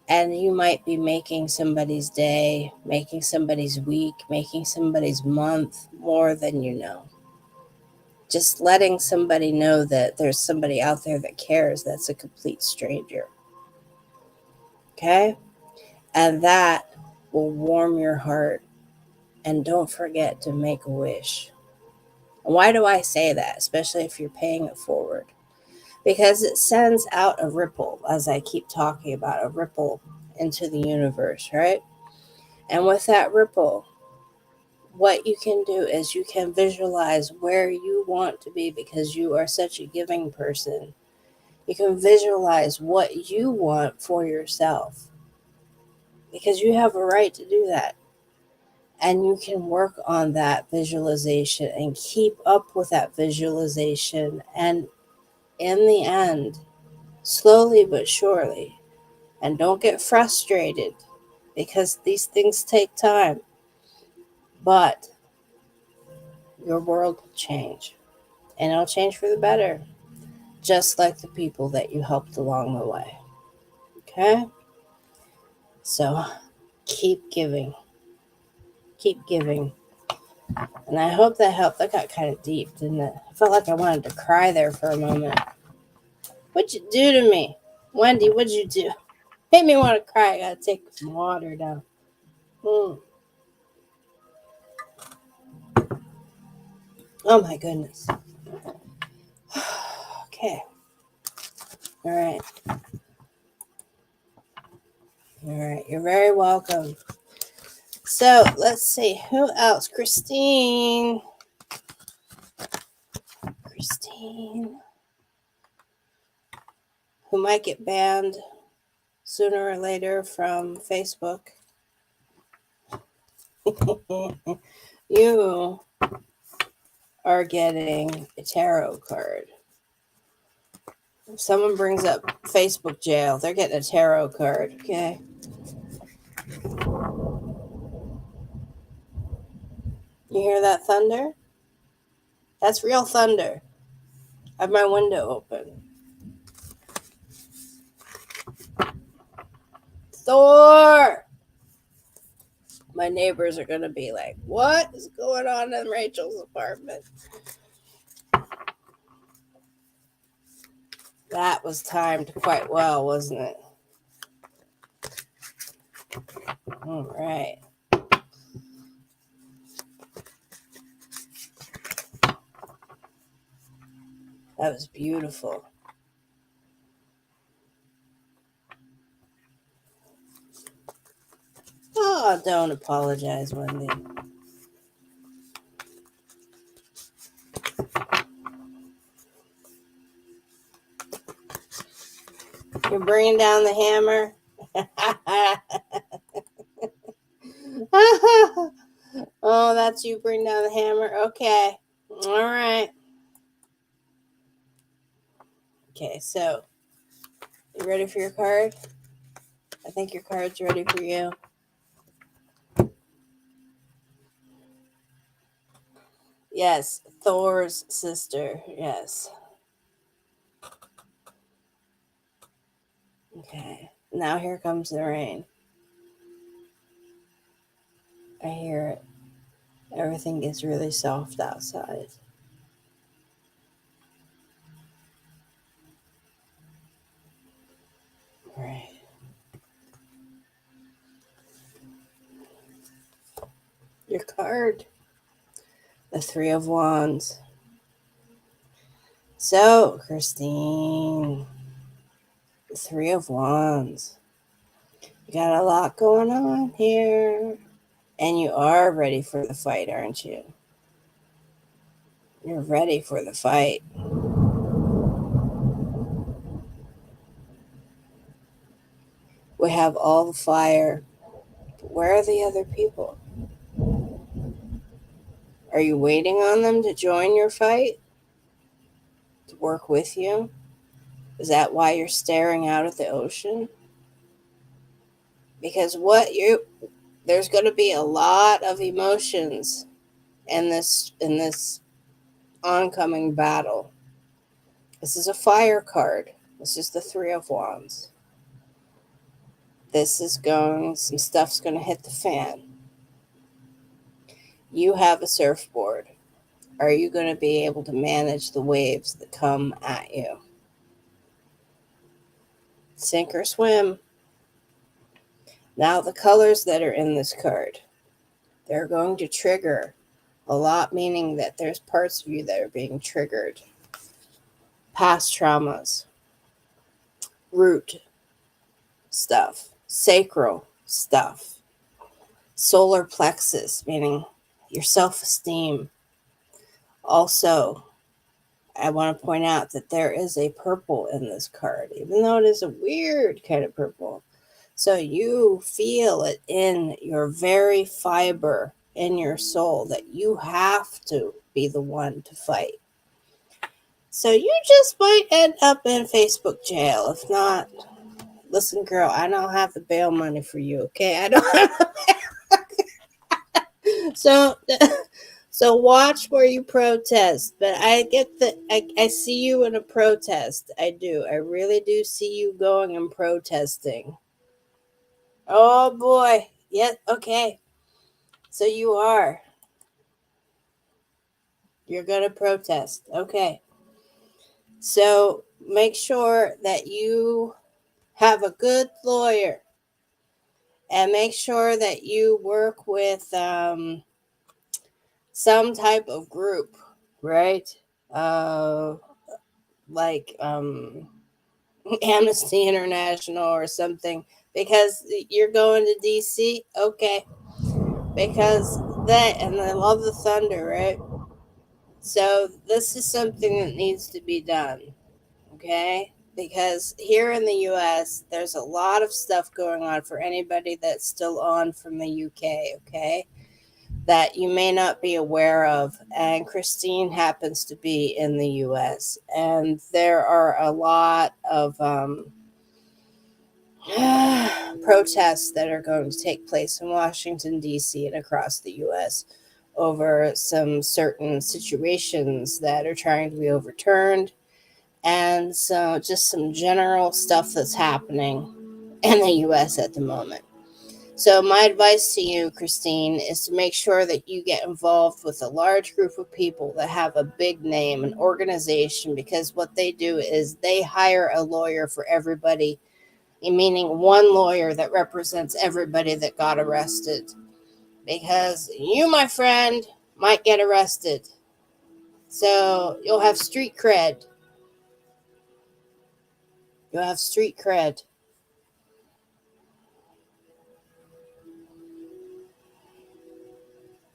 And you might be making somebody's day, making somebody's week, making somebody's month more than you know. Just letting somebody know that there's somebody out there that cares, that's a complete stranger. Okay? And that will warm your heart. And don't forget to make a wish. Why do I say that? Especially if you're paying it forward. Because it sends out a ripple, as I keep talking about, a ripple into the universe, right? And with that ripple, what you can do is you can visualize where you want to be because you are such a giving person. You can visualize what you want for yourself because you have a right to do that. And you can work on that visualization and keep up with that visualization. And in the end, slowly but surely, and don't get frustrated because these things take time, but your world will change. And it'll change for the better, just like the people that you helped along the way. Okay? So keep giving. Keep giving. And I hope that helped. That got kind of deep, didn't it? I felt like I wanted to cry there for a moment. What'd you do to me? Wendy, what'd you do? Made me want to cry. I gotta take some water down. Oh my goodness. Okay. All right. All right. You're very welcome. So let's see. Who else? Christine. Who might get banned sooner or later from Facebook. You are getting a tarot card. If someone brings up Facebook jail, they're getting a tarot card, okay? You hear that thunder? That's real thunder. I have my window open. Thor! My neighbors are going to be like, what is going on in Rachel's apartment? That was timed quite well, wasn't it? All right. That was beautiful. Oh, don't apologize, Wendy. You're bringing down the hammer? Oh, that's you bring down the hammer? Okay. All right. Okay, so you ready for your card? I think your card's ready for you. Yes, Thor's sister. Yes. Okay, now here comes the rain. I hear it. Everything gets really soft outside. Right. Your card. The Three of Wands. So, Christine, the Three of Wands. You got a lot going on here. And you are ready for the fight, aren't you? You're ready for the fight. We have all the fire. But where are the other people? Are you waiting on them to join your fight? To work with you? Is that why you're staring out at the ocean? Because there's going to be a lot of emotions in this oncoming battle. This is a fire card. This is the Three of Wands. Some stuff's going to hit the fan. You have a surfboard. Are you going to be able to manage the waves that come at you? Sink or swim. Now, the colors that are in this card, they're going to trigger a lot, meaning that there's parts of you that are being triggered. Past traumas, root stuff, sacral stuff, solar plexus, meaning your self-esteem. Also, I want to point out that there is a purple in this card, even though it is a weird kind of purple. So you feel it in your very fiber, in your soul, that you have to be the one to fight. So you just might end up in Facebook jail. If not, listen, girl, I don't have the bail money for you, okay? I don't have So watch where you protest. But I see you in a protest. I do. I really do see you going and protesting. Oh boy. Yeah, okay. So you are. You're going to protest. Okay. So make sure that you have a good lawyer and make sure that you work with some type of group, right? Like Amnesty International or something, because you're going to DC. Okay. Because and I love the thunder, right? So this is something that needs to be done, okay? Because here in the US, there's a lot of stuff going on for anybody that's still on from the UK, okay? That you may not be aware of. And Christine happens to be in the US. And there are a lot of protests that are going to take place in Washington, D.C. and across the U.S. over some certain situations that are trying to be overturned. And so just some general stuff that's happening in the U.S. at the moment. So my advice to you, Christine, is to make sure that you get involved with a large group of people that have a big name, an organization, because what they do is they hire a lawyer for everybody, meaning one lawyer that represents everybody that got arrested. Because you, my friend, might get arrested. So you'll have street cred. You'll have street cred.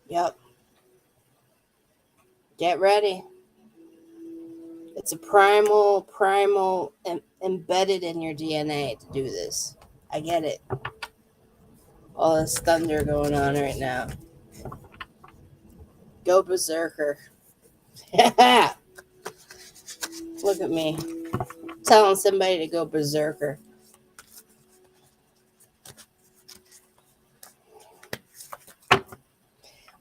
Yep. Get ready. It's a primal embedded in your DNA to do this. I get it. All this thunder going on right now. Go berserker. Look at me. Telling somebody to go berserker.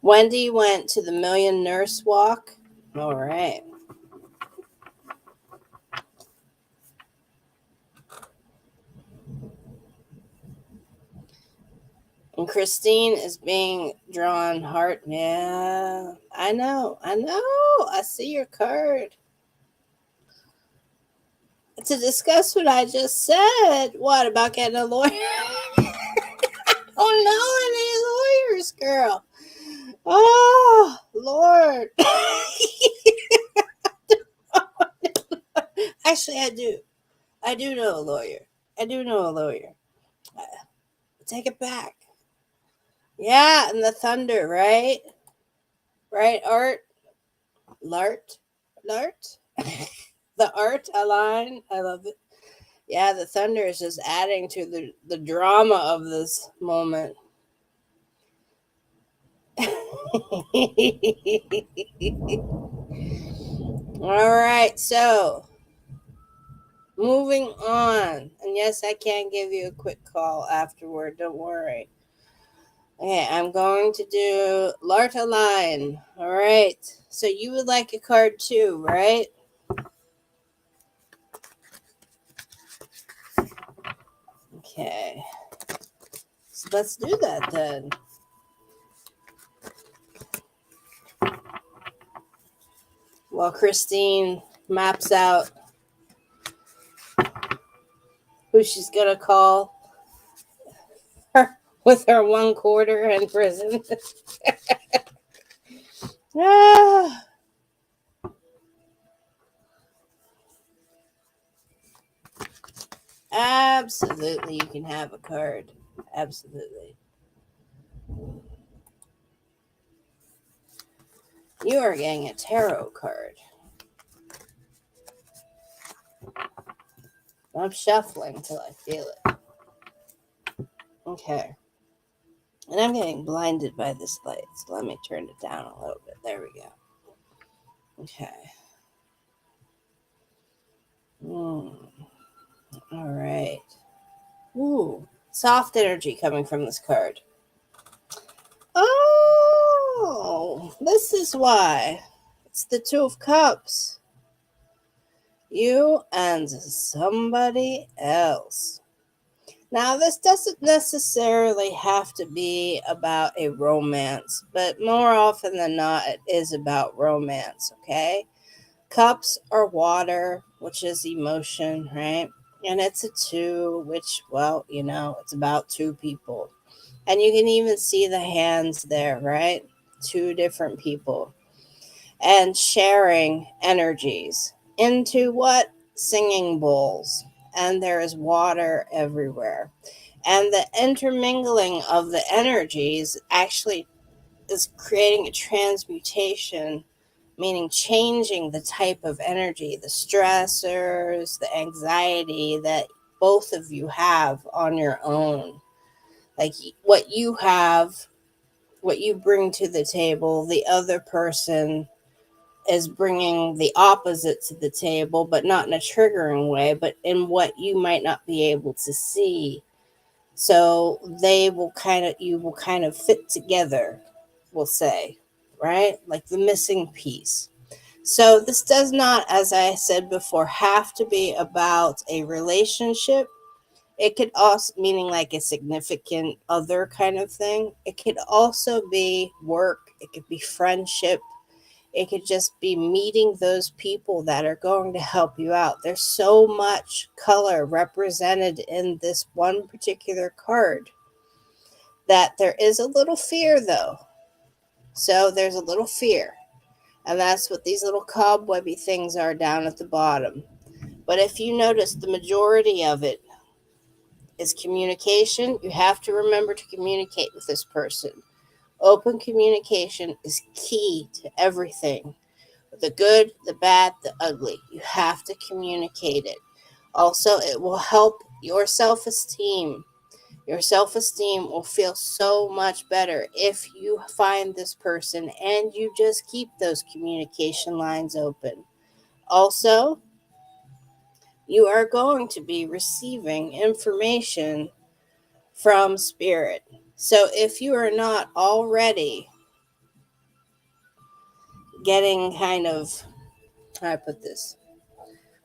Wendy went to the Million Nurse Walk. All right. And Christine is being drawn heart. Yeah, I know. I see your card. to discuss what I just said. What about getting a lawyer? Oh no, any lawyers, girl. Oh Lord. Actually, I do. I do know a lawyer. I do know a lawyer. Take it back. Yeah, and the thunder, right? Right, Art? Lart? Lart? The art align. I love it. Yeah, the thunder is just adding to the drama of this moment. All right, so moving on. And yes, I can give you a quick call afterward. Don't worry. Okay, I'm going to do Larta line. All right. So you would like a card too, right? Okay. So let's do that then. While Christine maps out who she's going to call with her 1/4 in prison. Ah. Absolutely, you can have a card. Absolutely. You are getting a tarot card. I'm shuffling till I feel it. Okay. And I'm getting blinded by this light, so let me turn it down a little bit. There we go. Okay. All right. Ooh, soft energy coming from this card. Oh, this is why. It's the Two of Cups. You and somebody else. Now, this doesn't necessarily have to be about a romance, but more often than not, it is about romance, okay? Cups are water, which is emotion, right? And it's a two, which, well, it's about two people. And you can even see the hands there, right? Two different people. And sharing energies into what? Singing bowls. And there is water everywhere. And the intermingling of the energies actually is creating a transmutation, meaning changing the type of energy, the stressors, the anxiety that both of you have on your own. Like what you have, what you bring to the table, the other person is bringing the opposite to the table, but not in a triggering way, but in what you might not be able to see. So you will kind of fit together, we'll say, right? Like the missing piece. So this does not, as I said before, have to be about a relationship. It could also, meaning like a significant other kind of thing. It could also be work. It could be friendship. It could just be meeting those people that are going to help you out. There's so much color represented in this one particular card that there is a little fear, though. So there's a little fear. And that's what these little cobwebby things are down at the bottom. But if you notice, the majority of it is communication. You have to remember to communicate with this person. Open communication is key to everything. The good, the bad, the ugly. You have to communicate it. Also, it will help your self-esteem. Your self-esteem will feel so much better if you find this person and you just keep those communication lines open. Also, you are going to be receiving information from spirit. So if you are not already getting kind of, how do I put this?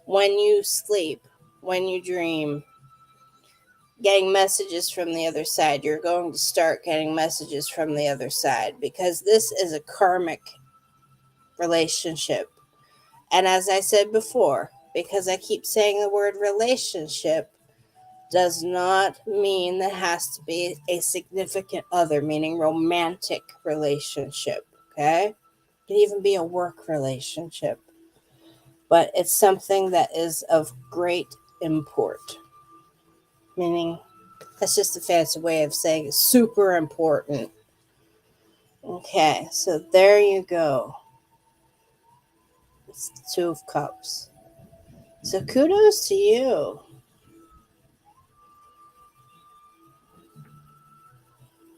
When you sleep, when you dream, getting messages from the other side, you're going to start getting messages from the other side because this is a karmic relationship. And as I said before, because I keep saying the word relationship, does not mean there has to be a significant other, meaning romantic relationship, okay? It can even be a work relationship, but it's something that is of great import, meaning that's just a fancy way of saying it's super important. Okay, so there you go. It's the Two of Cups. So kudos to you.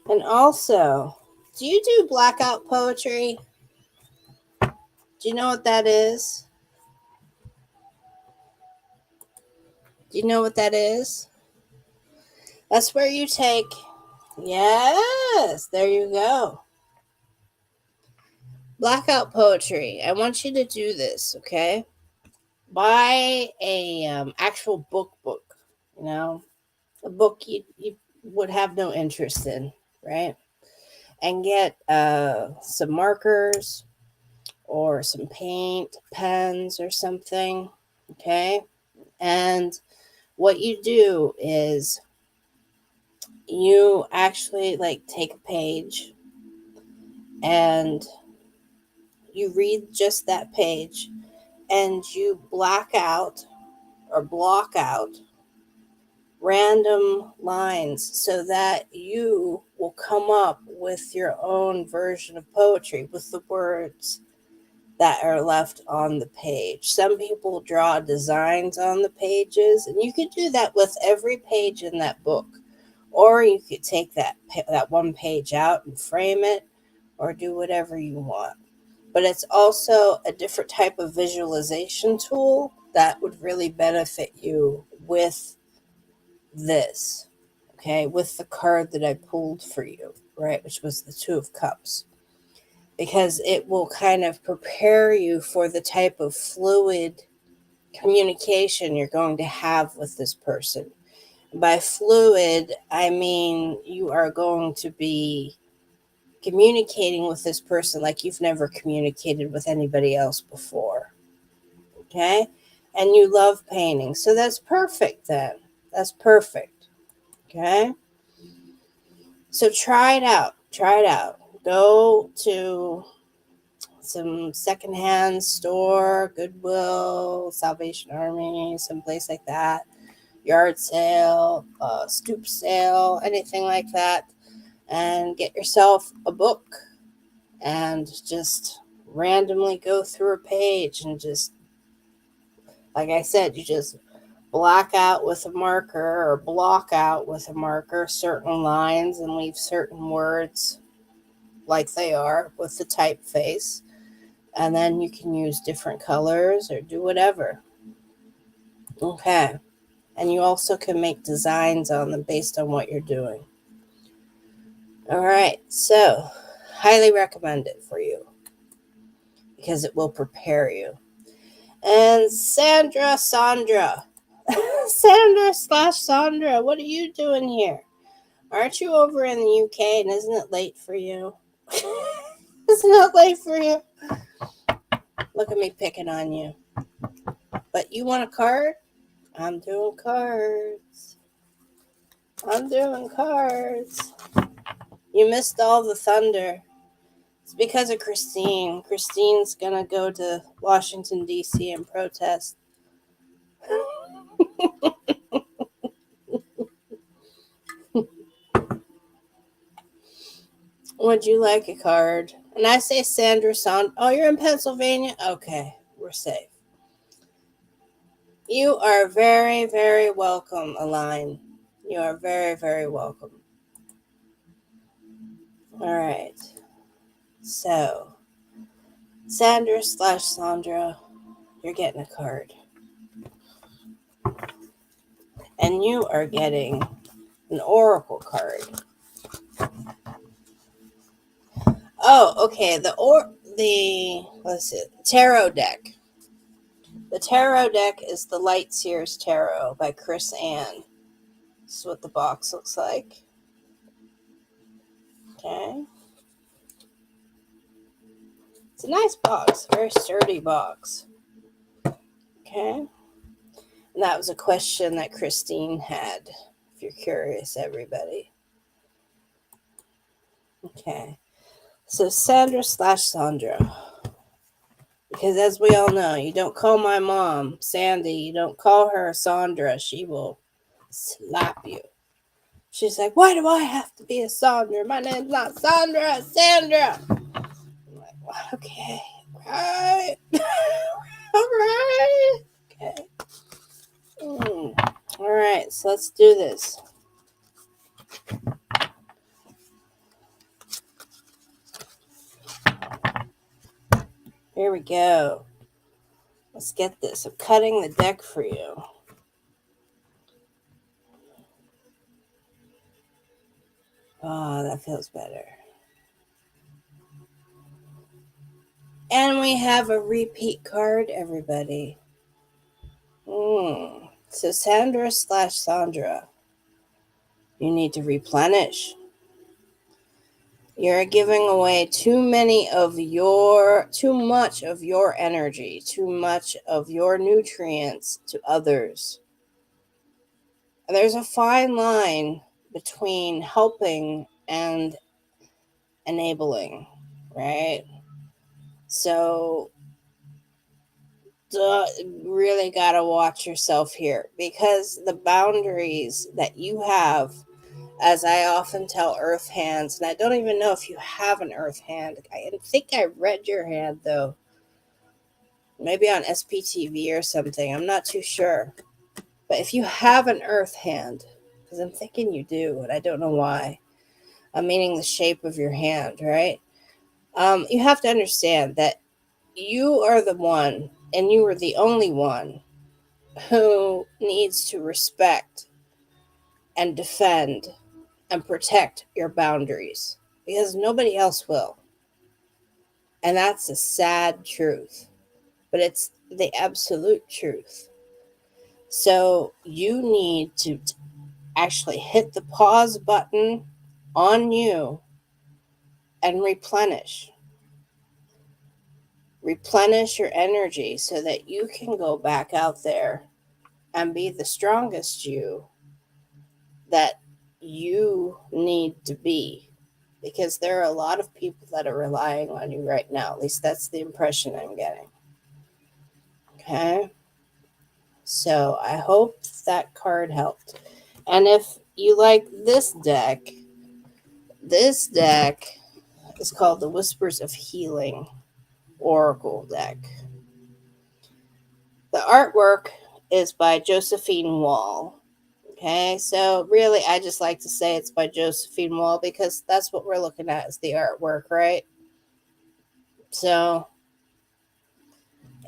And also, do you do blackout poetry? Do you know what that is? Do you know what that is? That's where you take, yes, there you go. Blackout poetry. I want you to do this, okay? Buy a actual book, you know, a book you would have no interest in, right? And get some markers or some paint, pens or something, okay? And what you do is you actually like take a page and you read just that page and you black out or block out random lines so that you will come up with your own version of poetry with the words that are left on the page. Some people draw designs on the pages, and you could do that with every page in that book. Or you could take that one page out and frame it, or do whatever you want. But it's also a different type of visualization tool that would really benefit you with this, okay, with the card that I pulled for you, right, which was the Two of Cups, because it will kind of prepare you for the type of fluid communication you're going to have with this person. By fluid, I mean you are going to be communicating with this person like you've never communicated with anybody else before. Okay? And you love painting. So that's perfect then. That's perfect. Okay? So try it out. Try it out. Go to some secondhand store, Goodwill, Salvation Army, someplace like that, yard sale, stoop sale, anything like that, and get yourself a book and just randomly go through a page and just, like I said, you just black out with a marker or block out with a marker certain lines and leave certain words like they are with the typeface. And then you can use different colors or do whatever. Okay. And you also can make designs on them based on what you're doing. All right. So, highly recommend it for you because it will prepare you. And Sandra, Sandra /Sandra, what are you doing here? Aren't you over in the UK and isn't it late for you? Isn't it late for you? Look at me picking on you. But you want a card? I'm doing cards. You missed all the thunder. It's because of Christine. Christine's gonna go to Washington, D.C. and protest. Would you like a card? And I say Sandra Oh, you're in Pennsylvania? Okay, we're safe. You are very, very welcome, Aline. You are very, very welcome. All right. So, Sandra /Sandra, you're getting a card. And you are getting an oracle card. Oh, okay. Let's see, tarot deck. The tarot deck is the Light Seers Tarot by Chris Ann. This is what the box looks like. Okay. It's a nice box, very sturdy box. Okay. And that was a question that Christine had, if you're curious, everybody. Okay. So Sandra/Sandra. Because as we all know, you don't call my mom Sandy, you don't call her Sandra, she will slap you. She's like, why do I have to be a Sandra? My name's not Sandra, it's Sandra. I'm like, well, okay, right. All right. Okay. All right, so let's do this. Here we go. Let's get this. I'm cutting the deck for you. Oh, that feels better. And we have a repeat card, everybody. So Sandra/Sandra, you need to replenish. You're giving away too much of your energy, too much of your nutrients to others. And there's a fine line between helping and enabling, right? So really got to watch yourself here, because the boundaries that you have, as I often tell earth hands, and I don't even know if you have an earth hand. I think I read your hand though, maybe on SPTV or something, I'm not too sure. But if you have an earth hand, because I'm thinking you do, and I don't know why, I'm meaning the shape of your hand, right? You have to understand that you are the one, and you are the only one who needs to respect and defend and protect your boundaries, because nobody else will. And that's a sad truth, but it's the absolute truth. So you need to actually hit the pause button on you and replenish. Replenish your energy so that you can go back out there and be the strongest you that you need to be, because there are a lot of people that are relying on you right now. At least that's the impression I'm getting. Okay, so I hope that card helped. And if you like this deck is called the Whispers of Healing Oracle deck. The artwork is by Josephine Wall. Okay, so really, I just like to say it's by Josephine Wall, because that's what we're looking at is the artwork, right? So,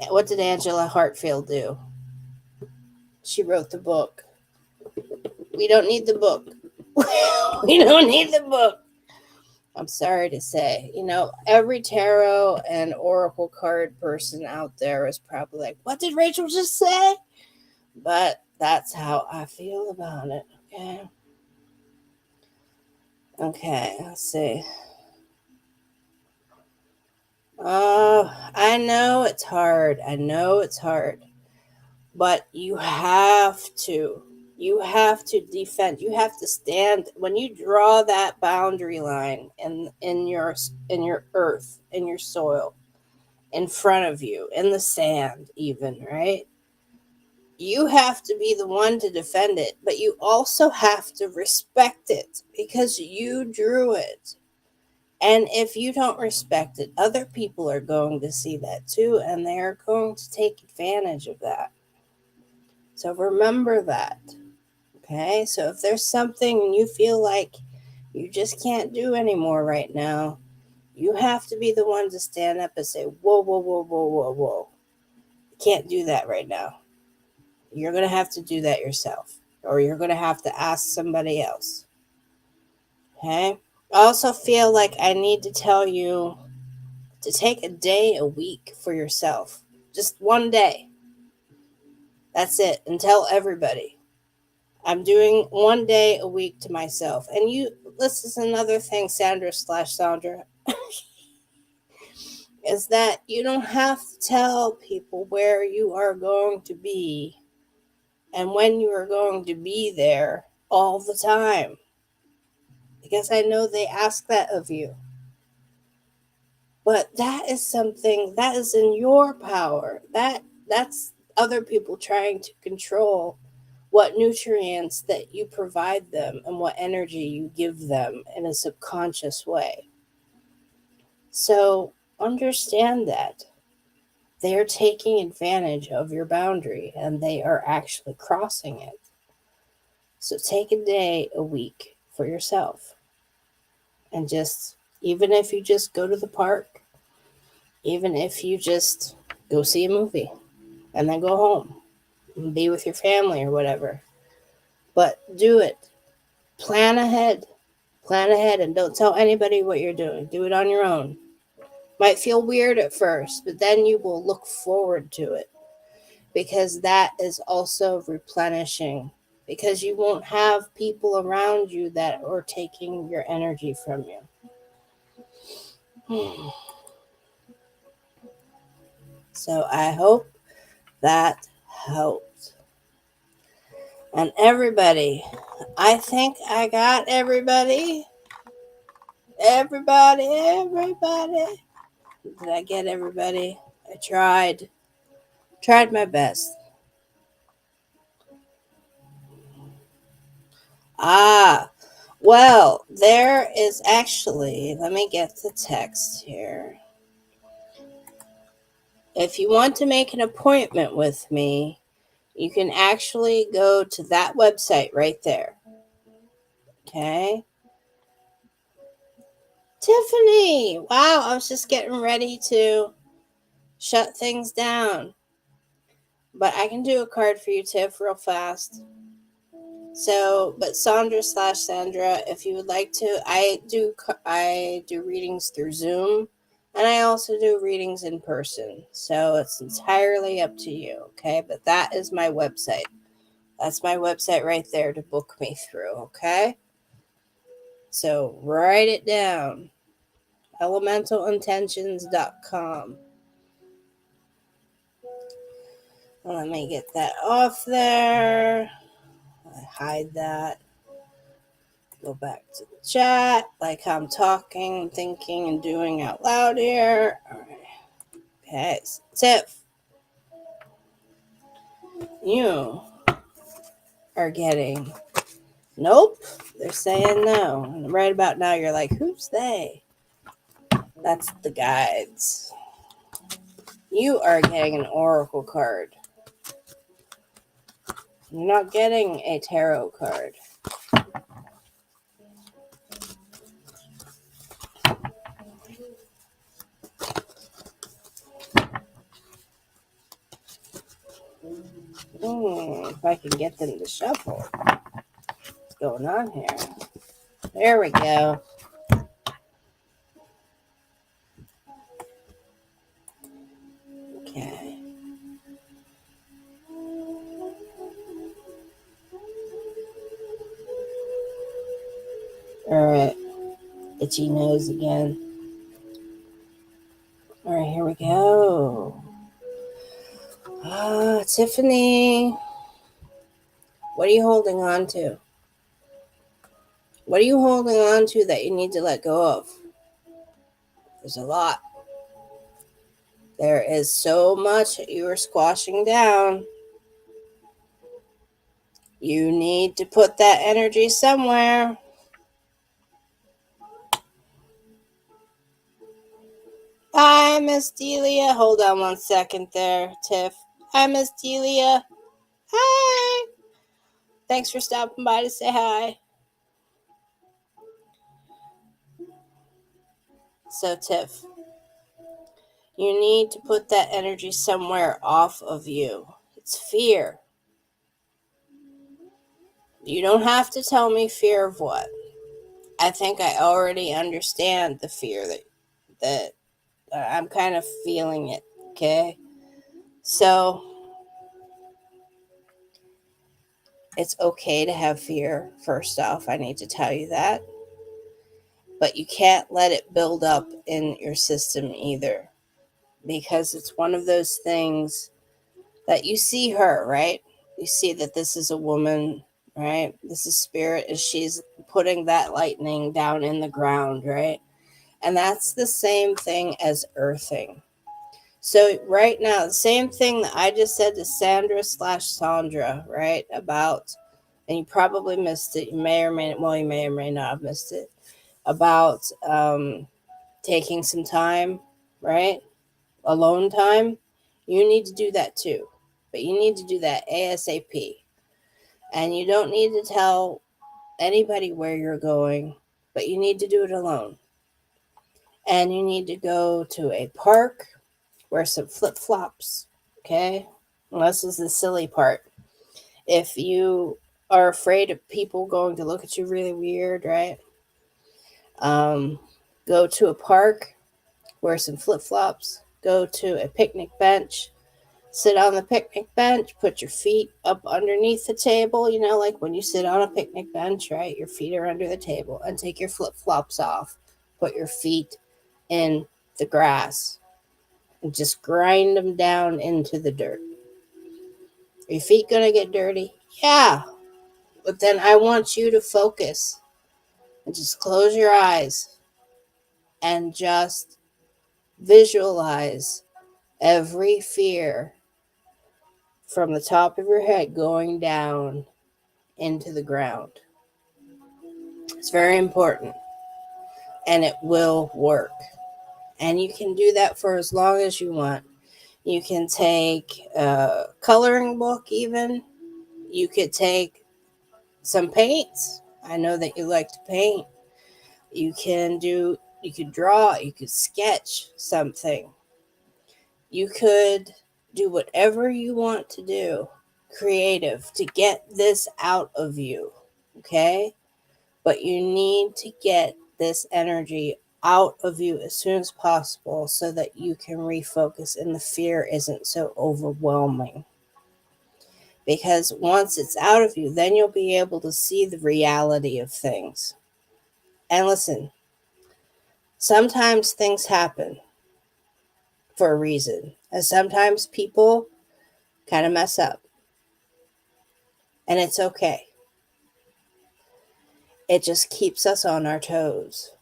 what did Angela Hartfield do? She wrote the book. We don't need the book. We don't need the book. I'm sorry to say. Every tarot and oracle card person out there is probably like, what did Rachel just say? But that's how I feel about it. Okay, let's see. I know it's hard. But you have to defend. You have to stand when you draw that boundary line in your earth, in your soil, in front of you, in the sand even, right? You have to be the one to defend it, but you also have to respect it because you drew it. And if you don't respect it, other people are going to see that too, and they're going to take advantage of that. So remember that. Okay? So if there's something you feel like you just can't do anymore right now, you have to be the one to stand up and say, whoa, whoa, whoa, whoa, whoa, whoa. You can't do that right now. You're going to have to do that yourself, or you're going to have to ask somebody else. Okay? I also feel like I need to tell you to take a day a week for yourself. Just one day. That's it. And tell everybody. I'm doing one day a week to myself. And this is another thing, Sandra/Sandra, is that you don't have to tell people where you are going to be and when you are going to be there all the time. Because I know they ask that of you. But that is something that is in your power. That's other people trying to control what nutrients that you provide them and what energy you give them in a subconscious way. So understand that they're taking advantage of your boundary and they are actually crossing it. So take a day a week for yourself and just, even if you just go to the park, even if you just go see a movie and then go home and be with your family or whatever. But do it. Plan ahead. Plan ahead and don't tell anybody what you're doing. Do it on your own. Might feel weird at first, but then you will look forward to it because that is also replenishing. Because you won't have people around you that are taking your energy from you. So I hope that helped. And everybody, I think I got everybody. Everybody. Did I get everybody? I tried. Tried my best. Well, there is actually, let me get the text here. If you want to make an appointment with me, you can actually go to that website right there. Okay. Tiffany, wow, I was just getting ready to shut things down. But I can do a card for you, Tiff, real fast. So, but Sandra, if you would like to, I do readings through Zoom, and I also do readings in person. So it's entirely up to you, okay? But that is my website. That's my website right there to book me through, okay? So write it down. elementalintentions.com. Let me get that off there. Hide that. Go back to the chat like I'm talking, thinking, and doing out loud here. All right. Okay, so Tiff, you are getting nope. They're saying no. And right about now, you're like, who's they? That's the guides. You are getting an oracle card. You're not getting a tarot card. If I can get them to shuffle. What's going on here? There we go. Okay. All right. Itchy nose again. All right, here we go. Tiffany, what are you holding on to? What are you holding on to that you need to let go of? There's a lot. There is so much that you are squashing down. You need to put that energy somewhere. Hi, Miss Delia. Hold on one second there, Tiff. Hi, Miss Delia. Hi. Thanks for stopping by to say hi. So, Tiff, you need to put that energy somewhere off of you. It's fear. You don't have to tell me fear of what. I think I already understand the fear that I'm kind of feeling it, okay? So, it's okay to have fear, first off. I need to tell you that. But you can't let it build up in your system either. Because it's one of those things that you see her, right? You see that this is a woman, right? This is spirit, and she's putting that lightning down in the ground, right? And that's the same thing as earthing. So right now, the same thing that I just said to Sandra/Sandra, right? About, and you probably missed it. You may or may, well, you may or may not have missed it. About taking some time, right? Alone time. You need to do that too, but you need to do that ASAP. And you don't need to tell anybody where you're going, but you need to do it alone. And you need to go to a park, wear some flip flops, okay? Well, this is the silly part. If you are afraid of people going to look at you really weird, right? Um, Go to a park, wear some flip flops, go to a picnic bench, sit on the picnic bench, put your feet up underneath the table, like when you sit on a picnic bench, right? Your feet are under the table, and take your flip flops off. Put your feet in the grass and just grind them down into the dirt. Are your feet gonna get dirty? Yeah. But then I want you to focus and just close your eyes and just visualize every fear from the top of your head going down into the ground. It's very important, and it will work. And you can do that for as long as you want. You can take a coloring book, even. You could take some paints. I know that you like to paint. You could draw, you could sketch something. You could do whatever you want to do, creative, to get this out of you, okay? But you need to get this energy out of you as soon as possible so that you can refocus and the fear isn't so overwhelming. Because once it's out of you, then you'll be able to see the reality of things. And listen, sometimes things happen for a reason, and sometimes people kind of mess up, and it's okay. It just keeps us on our toes,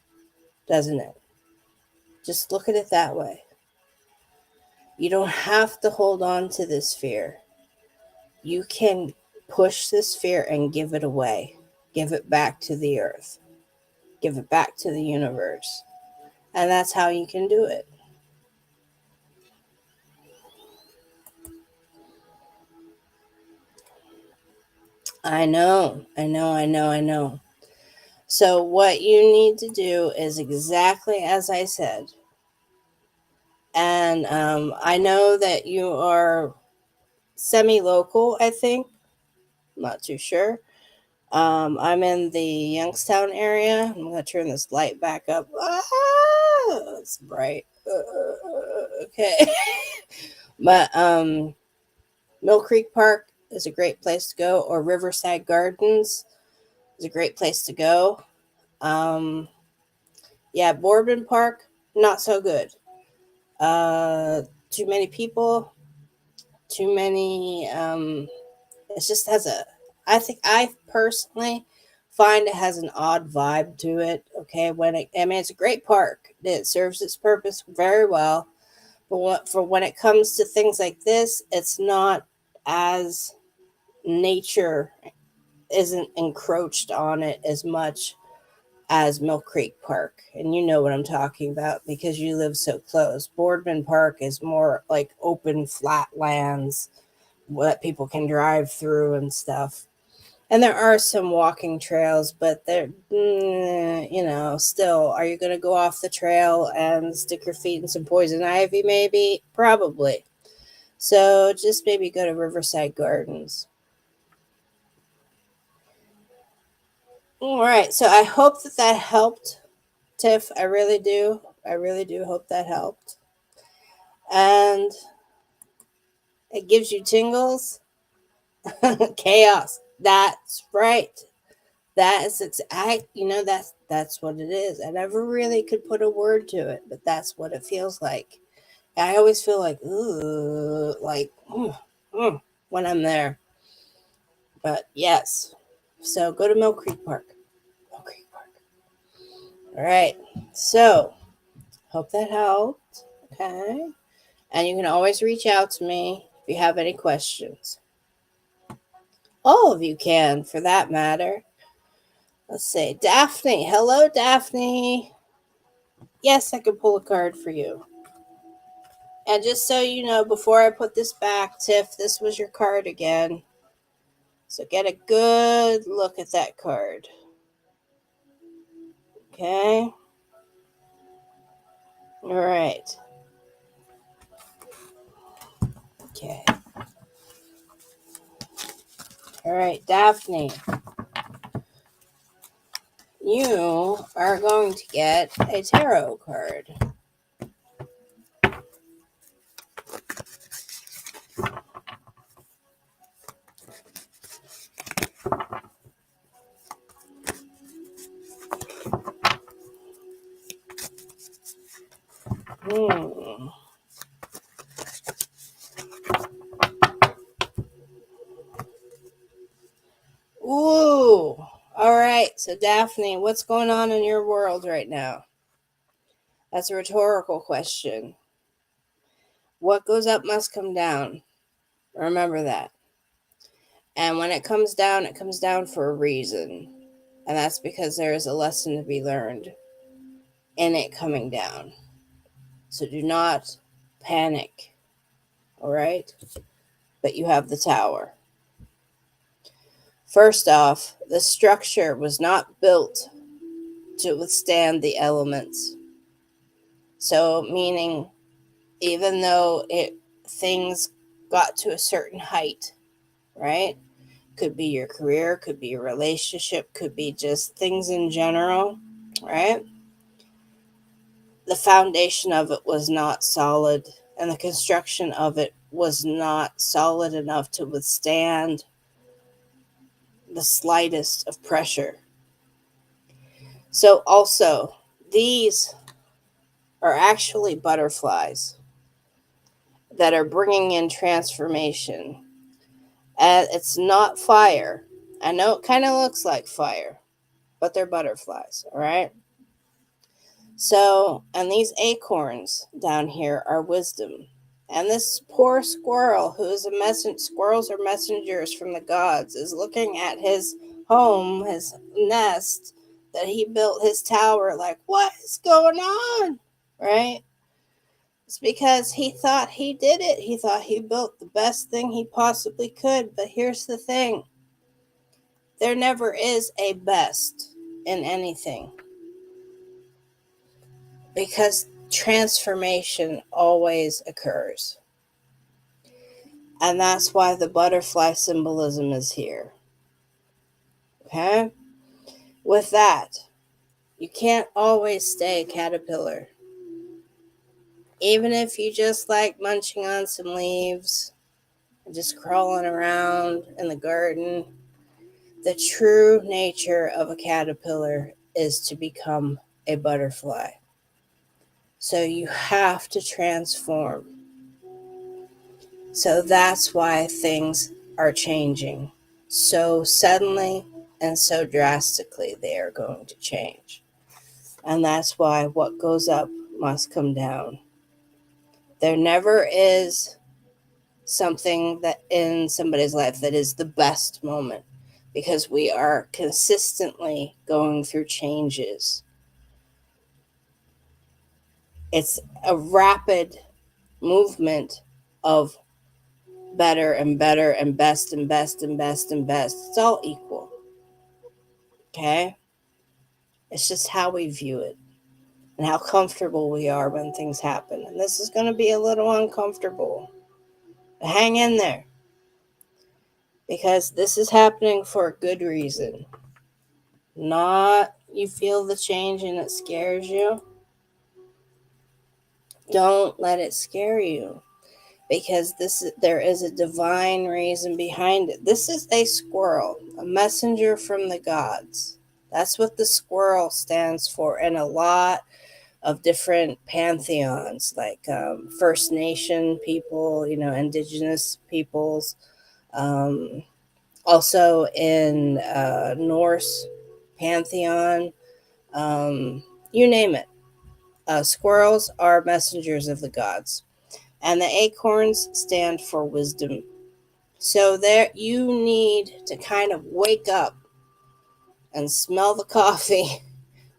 doesn't it? Just look at it that way. You don't have to hold on to this fear. You can push this fear and give it away. Give it back to the earth. Give it back to the universe. And that's how you can do it. I know. So, what you need to do is exactly as I said. And I know that you are semi local, I think. I'm not too sure. I'm in the Youngstown area. I'm going to turn this light back up. Ah, it's bright. Okay. But Mill Creek Park is a great place to go, or Riverside Gardens is a great place to go. Um, yeah, Boardman Park, not so good. Too many people, too many. It just has a. I think I personally find it has an odd vibe to it. Okay, it's a great park. It serves its purpose very well, but when it comes to things like this, it's not as nature isn't encroached on it as much as Mill Creek Park. And you know what I'm talking about because you live so close. Boardman Park is more like open, flat lands that people can drive through and stuff. And there are some walking trails, but still, are you going to go off the trail and stick your feet in some poison ivy? Maybe, probably. So just maybe go to Riverside Gardens. All right. So I hope that helped, Tiff. I really do. I really do hope that helped. And it gives you tingles. Chaos. That's right. That is that's what it is. I never really could put a word to it, but that's what it feels like. I always feel like ooh, like when I'm there. But yes, so go to Mill Creek Park. Mill Creek Park. All right. So hope that helped. Okay. And you can always reach out to me if you have any questions. All of you can, for that matter. Let's see. Daphne. Hello, Daphne. Yes, I can pull a card for you. And just so you know, before I put this back, Tiff, this was your card again. So get a good look at that card. Okay. All right. Okay. All right, Daphne. You are going to get a tarot card. Ooh. All right. So, Daphne, what's going on in your world right now? That's a rhetorical question. What goes up must come down. Remember that. And when it comes down for a reason. And that's because there is a lesson to be learned in it coming down. So do not panic. All right? But you have the Tower. First off, the structure was not built to withstand the elements. So, meaning, even though things got to a certain height, right? Could be your career, could be your relationship, could be just things in general, right? The foundation of it was not solid, and the construction of it was not solid enough to withstand the slightest of pressure. So, also, these are actually butterflies that are bringing in transformation. And it's not fire. I know it kind of looks like fire, but they're butterflies, all right? So, and these acorns down here are wisdom. And this poor squirrel, who is squirrels are messengers from the gods, is looking at his home, his nest that he built, his tower, like, what is going on? Right? It's because he thought he did it. He thought he built the best thing he possibly could. But here's the thing, there never is a best in anything, because transformation always occurs. And that's why the butterfly symbolism is here. Okay? With that, you can't always stay a caterpillar. Even if you just like munching on some leaves and just crawling around in the garden, the true nature of a caterpillar is to become a butterfly. So you have to transform. So that's why things are changing so suddenly and so drastically. They are going to change. And that's why what goes up must come down. There never is something that in somebody's life that is the best moment, because we are consistently going through changes. It's a rapid movement of better and better and best and best and best and best. It's all equal. Okay? It's just how we view it and how comfortable we are when things happen. And this is going to be a little uncomfortable. But hang in there, because this is happening for a good reason. Not you feel the change and it scares you. Don't let it scare you, because there is a divine reason behind it. This is a squirrel, a messenger from the gods. That's what the squirrel stands for in a lot of different pantheons, like First Nation people, indigenous peoples, Also in Norse pantheon, you name it. Squirrels are messengers of the gods, and the acorns stand for wisdom. So there, you need to kind of wake up and smell the coffee,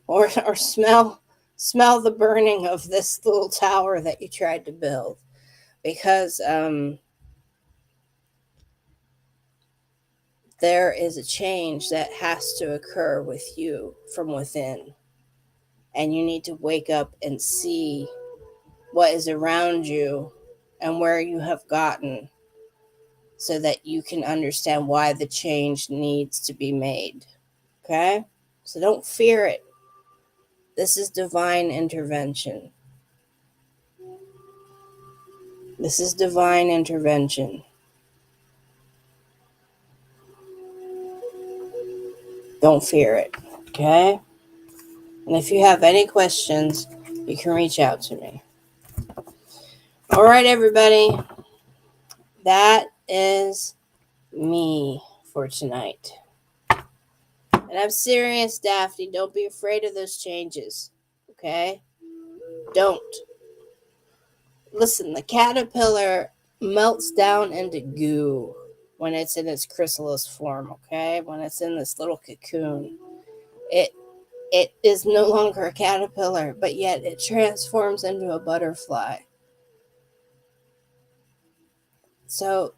or smell the burning of this little tower that you tried to build, because there is a change that has to occur with you from within, and you need to wake up and see what is around you and where you have gotten, so that you can understand why the change needs to be made. Okay? So don't fear it. This is divine intervention. This is divine intervention. Don't fear it. Okay? And if you have any questions, you can reach out to me. All right, everybody. That is me for tonight. And I'm serious, Daphne. Don't be afraid of those changes. Okay? Don't. Listen, the caterpillar melts down into goo when it's in its chrysalis form, okay? When it's in this little cocoon. It is no longer a caterpillar, but yet it transforms into a butterfly. So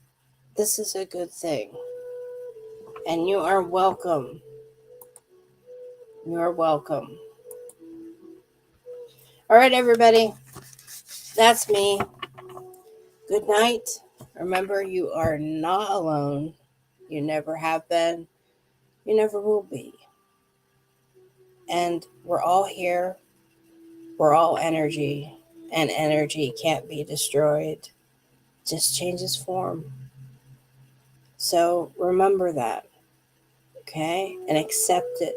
this is a good thing. And you are welcome. You are welcome. All right, everybody. That's me. Good night. Remember, you are not alone. You never have been. You never will be. And we're all here. We're all energy. And energy can't be destroyed. It just changes form. So remember that. Okay? And accept it.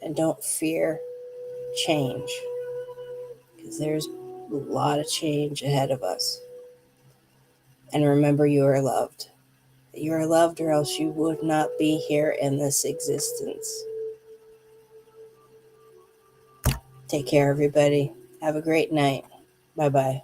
And don't fear change. Because there's a lot of change ahead of us. And remember, you are loved. You are loved, or else you would not be here in this existence. Take care, everybody. Have a great night. Bye-bye.